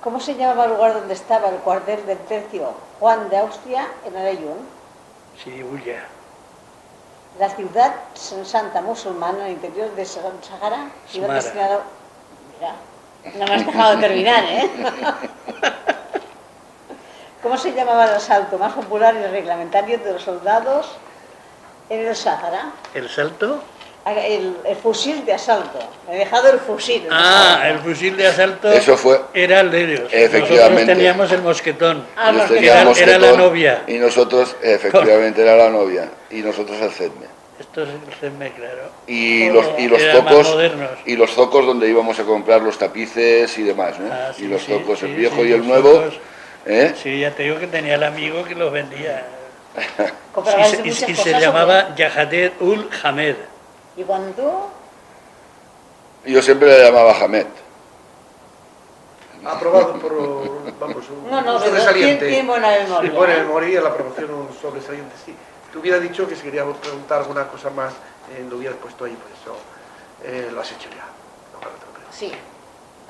¿Cómo se llamaba el lugar donde estaba el cuartel del tercio Juan de Austria en el Ayun? Sibuya, La ciudad santa musulmana en el interior de Sahara iba Smara. destinado... Mira, no me has dejado de terminar, ¿eh? ¿Cómo se llamaba el asalto más popular y reglamentario de los soldados en el Sahara? ¿el salto? El fusil de asalto. Me he dejado el fusil. El fusil de asalto Eso fue. era el de ellos. Efectivamente. Nosotros teníamos el mosquetón. Ah, Ellos porque tenían era mosquetón la novia. Y nosotros, efectivamente, era la novia. Y nosotros el CEDME. Esto es el CEDME, claro. Y los Eran más zocos, modernos. y los zocos donde íbamos a comprar los tapices y demás, ¿no? Ah, sí, y los sí, zocos, sí, el viejo sí, y el los nuevo, zocos. ¿eh? Sí, ya te digo que tenía el amigo que los vendía. Comprabas Y, de muchas se cosas, llamaba Yahadet ul Hamed. ¿Y cuando tú? Yo siempre le llamaba Hamed. Aprobado por, vamos, un No, un pero sobresaliente. tiene buena memoria. Sí, buena memoria, la promoción un sobresaliente, sí. Te hubiera dicho que si queríamos preguntar alguna cosa más, lo hubieras puesto ahí, por eso lo has hecho ya. No, claro, te lo creo. Sí.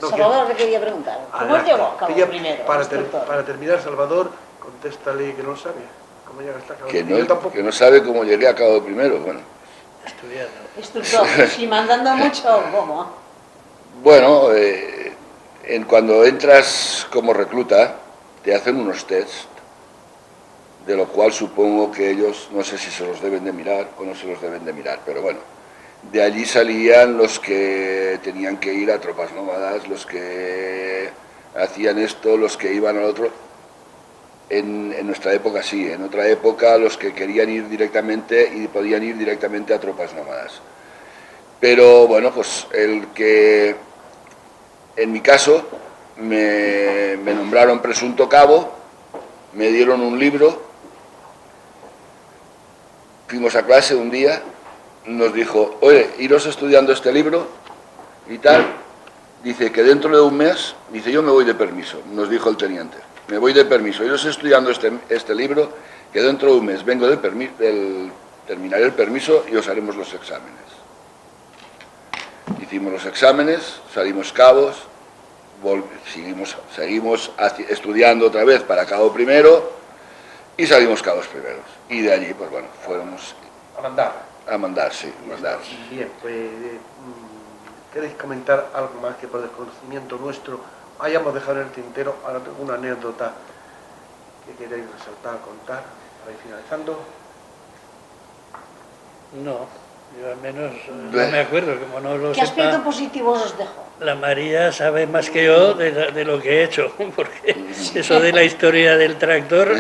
No, Salvador le quería preguntar. ¿Cómo Adelante. llegó a cabo Ella, primero? para terminar, Salvador, contéstale que no lo sabe. ¿Cómo llegaste a cabo? Que Yo tampoco. no sabe cómo llegué a cabo primero. Bueno, Estudiando. Instructor. Sí, mandando mucho, ¿cómo? bueno cuando entras como recluta, te hacen unos tests, de lo cual supongo que ellos, no sé si se los deben de mirar o no se los deben de mirar, pero bueno, de allí salían los que tenían que ir a tropas nómadas, los que hacían esto, los que iban al otro. En nuestra época sí, en otra época los que querían ir directamente y podían ir directamente a tropas nómadas. Pero bueno, pues el que, en mi caso, me nombraron presunto cabo, me dieron un libro, fuimos a clase un día, nos dijo, oye, iros estudiando este libro y tal, dice que dentro de un mes, dice yo me voy de permiso, nos dijo el teniente, me voy de permiso, iros estudiando este libro, que dentro de un mes vengo terminaré el permiso y os haremos los exámenes. Hicimos los exámenes, salimos cabos, seguimos estudiando otra vez para cabo primero y salimos cabos primeros. Y de allí, pues bueno, fuéramos A mandar. a mandar, sí, mandar. Bien, pues, ¿queréis comentar algo más que por desconocimiento nuestro hayamos dejado en el tintero? Ahora tengo una anécdota que queréis resaltar, contar, para ir finalizando. No, yo al menos no me acuerdo, como no lo ¿Qué aspecto sepa. positivo os dejo? La María sabe más que yo de lo que he hecho, porque eso de la historia del tractor...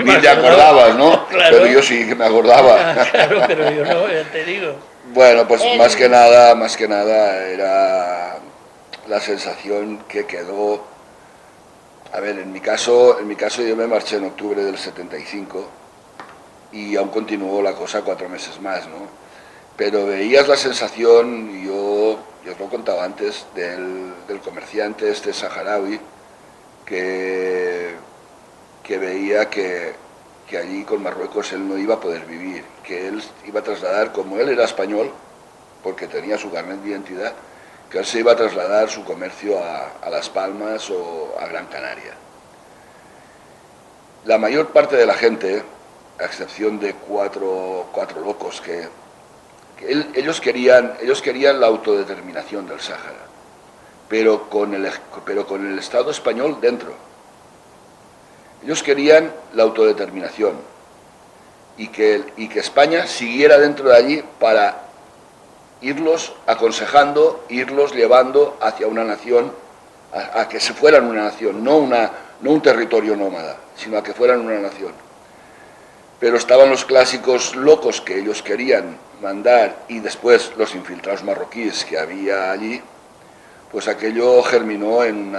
Ni te acordabas, ¿no? Claro. Pero yo sí que me acordaba. Claro, pero yo no, ya te digo. Bueno, pues más que nada era la sensación que quedó. A ver, en mi caso yo me marché en octubre del 75 y aún continuó la cosa 4 meses más, ¿no? Pero veías la sensación, yo os lo contaba antes, del comerciante este saharaui que veía que allí con Marruecos él no iba a poder vivir, que él iba a trasladar, como él era español, porque tenía su carnet de identidad, que él se iba a trasladar su comercio a Las Palmas o a Gran Canaria. La mayor parte de la gente, a excepción de cuatro locos ellos querían la autodeterminación del Sáhara, pero con el Estado español dentro. Ellos querían la autodeterminación y que España siguiera dentro de allí para irlos aconsejando, irlos llevando hacia una nación, a que se fueran una nación, no un territorio nómada, sino a que fueran una nación. Pero estaban los clásicos locos que ellos querían mandar y después los infiltrados marroquíes que había allí, pues aquello germinó en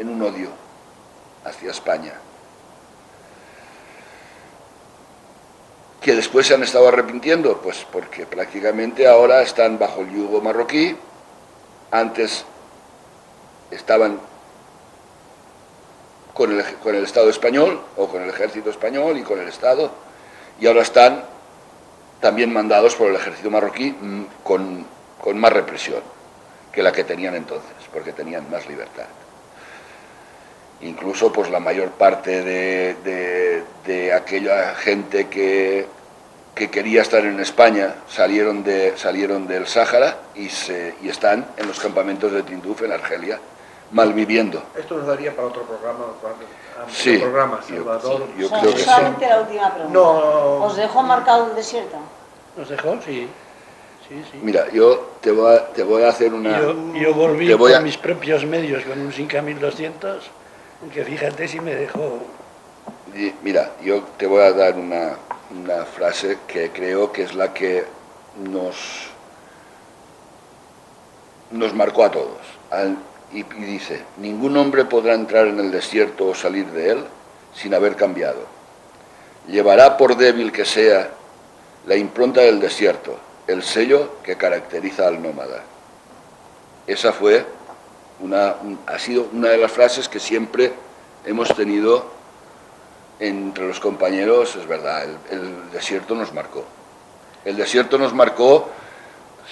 un odio. hacia España, que después se han estado arrepintiendo, pues porque prácticamente ahora están bajo el yugo marroquí, antes estaban con el Estado español, o con el ejército español y con el Estado, y ahora están también mandados por el ejército marroquí con más represión que la que tenían entonces, porque tenían más libertad. Incluso pues la mayor parte de aquella gente que quería estar en España salieron del Sáhara y están en los campamentos de Tinduf en Argelia, malviviendo. Esto nos daría para otro programa, Sí, Salvador. yo creo que sí. Solamente la última pregunta. No. ¿Os dejó marcado el desierto? ¿Nos dejó? Sí. Sí, sí. Mira, yo te voy a hacer una... Yo volví te voy con a- mis propios medios con un Sinca 1200, aunque fíjate si me dejó. Mira, yo te voy a dar una frase que creo que es la que nos marcó a todos. Y dice: ningún hombre podrá entrar en el desierto o salir de él sin haber cambiado. Llevará, por débil que sea, la impronta del desierto, el sello que caracteriza al nómada. Esa ha sido una de las frases que siempre hemos tenido entre los compañeros. Es verdad, el desierto nos marcó. El desierto nos marcó.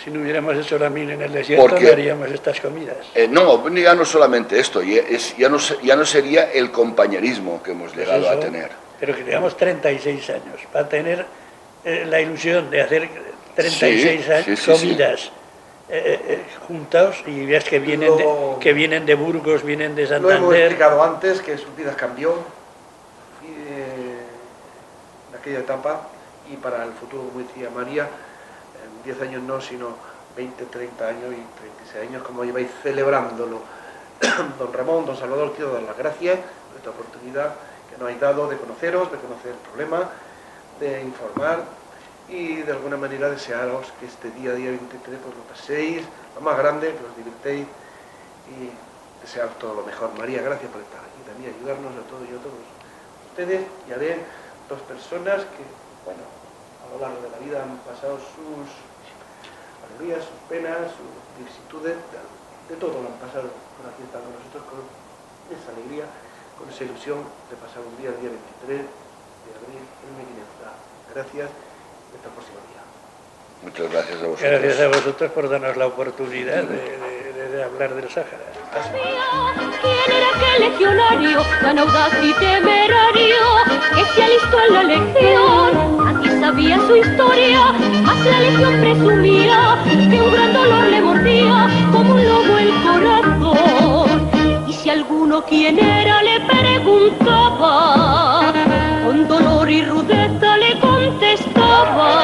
Si no hubiéramos hecho la mil en el desierto, Porque- no haríamos estas comidas. No, ya no solamente esto, ya no sería el compañerismo que hemos llegado a Eso, tener. Pero que llevamos 36 años. Para tener la ilusión de hacer 36 Sí, sí, comidas juntados, y ves que vienen de Burgos, vienen de Lo hemos Santander. explicado antes, que sus vidas cambió en aquella etapa, y para el futuro, como decía María, en 10 años no, sino 20, 30 años y 36 años, como lleváis celebrándolo. Don Ramón, don Salvador, quiero dar las gracias por esta oportunidad que nos habéis dado de conoceros, de conocer el problema, de informar y de alguna manera desearos que este día 23, pues lo paséis lo más grande, que os divirtéis y desearos todo lo mejor. María, gracias por estar aquí también, ayudarnos a todos y a todos ustedes, y a ver, dos personas que, bueno, a lo largo de la vida han pasado sus alegrías, sus penas, sus vicisitudes, de todo lo han pasado, con aquí están con nosotros con esa alegría, con esa ilusión de pasar un día, el día 23 de abril, en una quinienza. Gracias, y hasta el próximo día. Muchas gracias a vosotros. Gracias a vosotros por darnos la oportunidad de hablar del Sáhara. ¿Quién era aquel legionario tan audaz y temerario que se alistó en la legión? Nadie sabía su historia, mas la legión presumía que un gran dolor le mordía como un lobo el corazón. Y si alguno quién era le preguntaba, con dolor y rudeza le contestaba: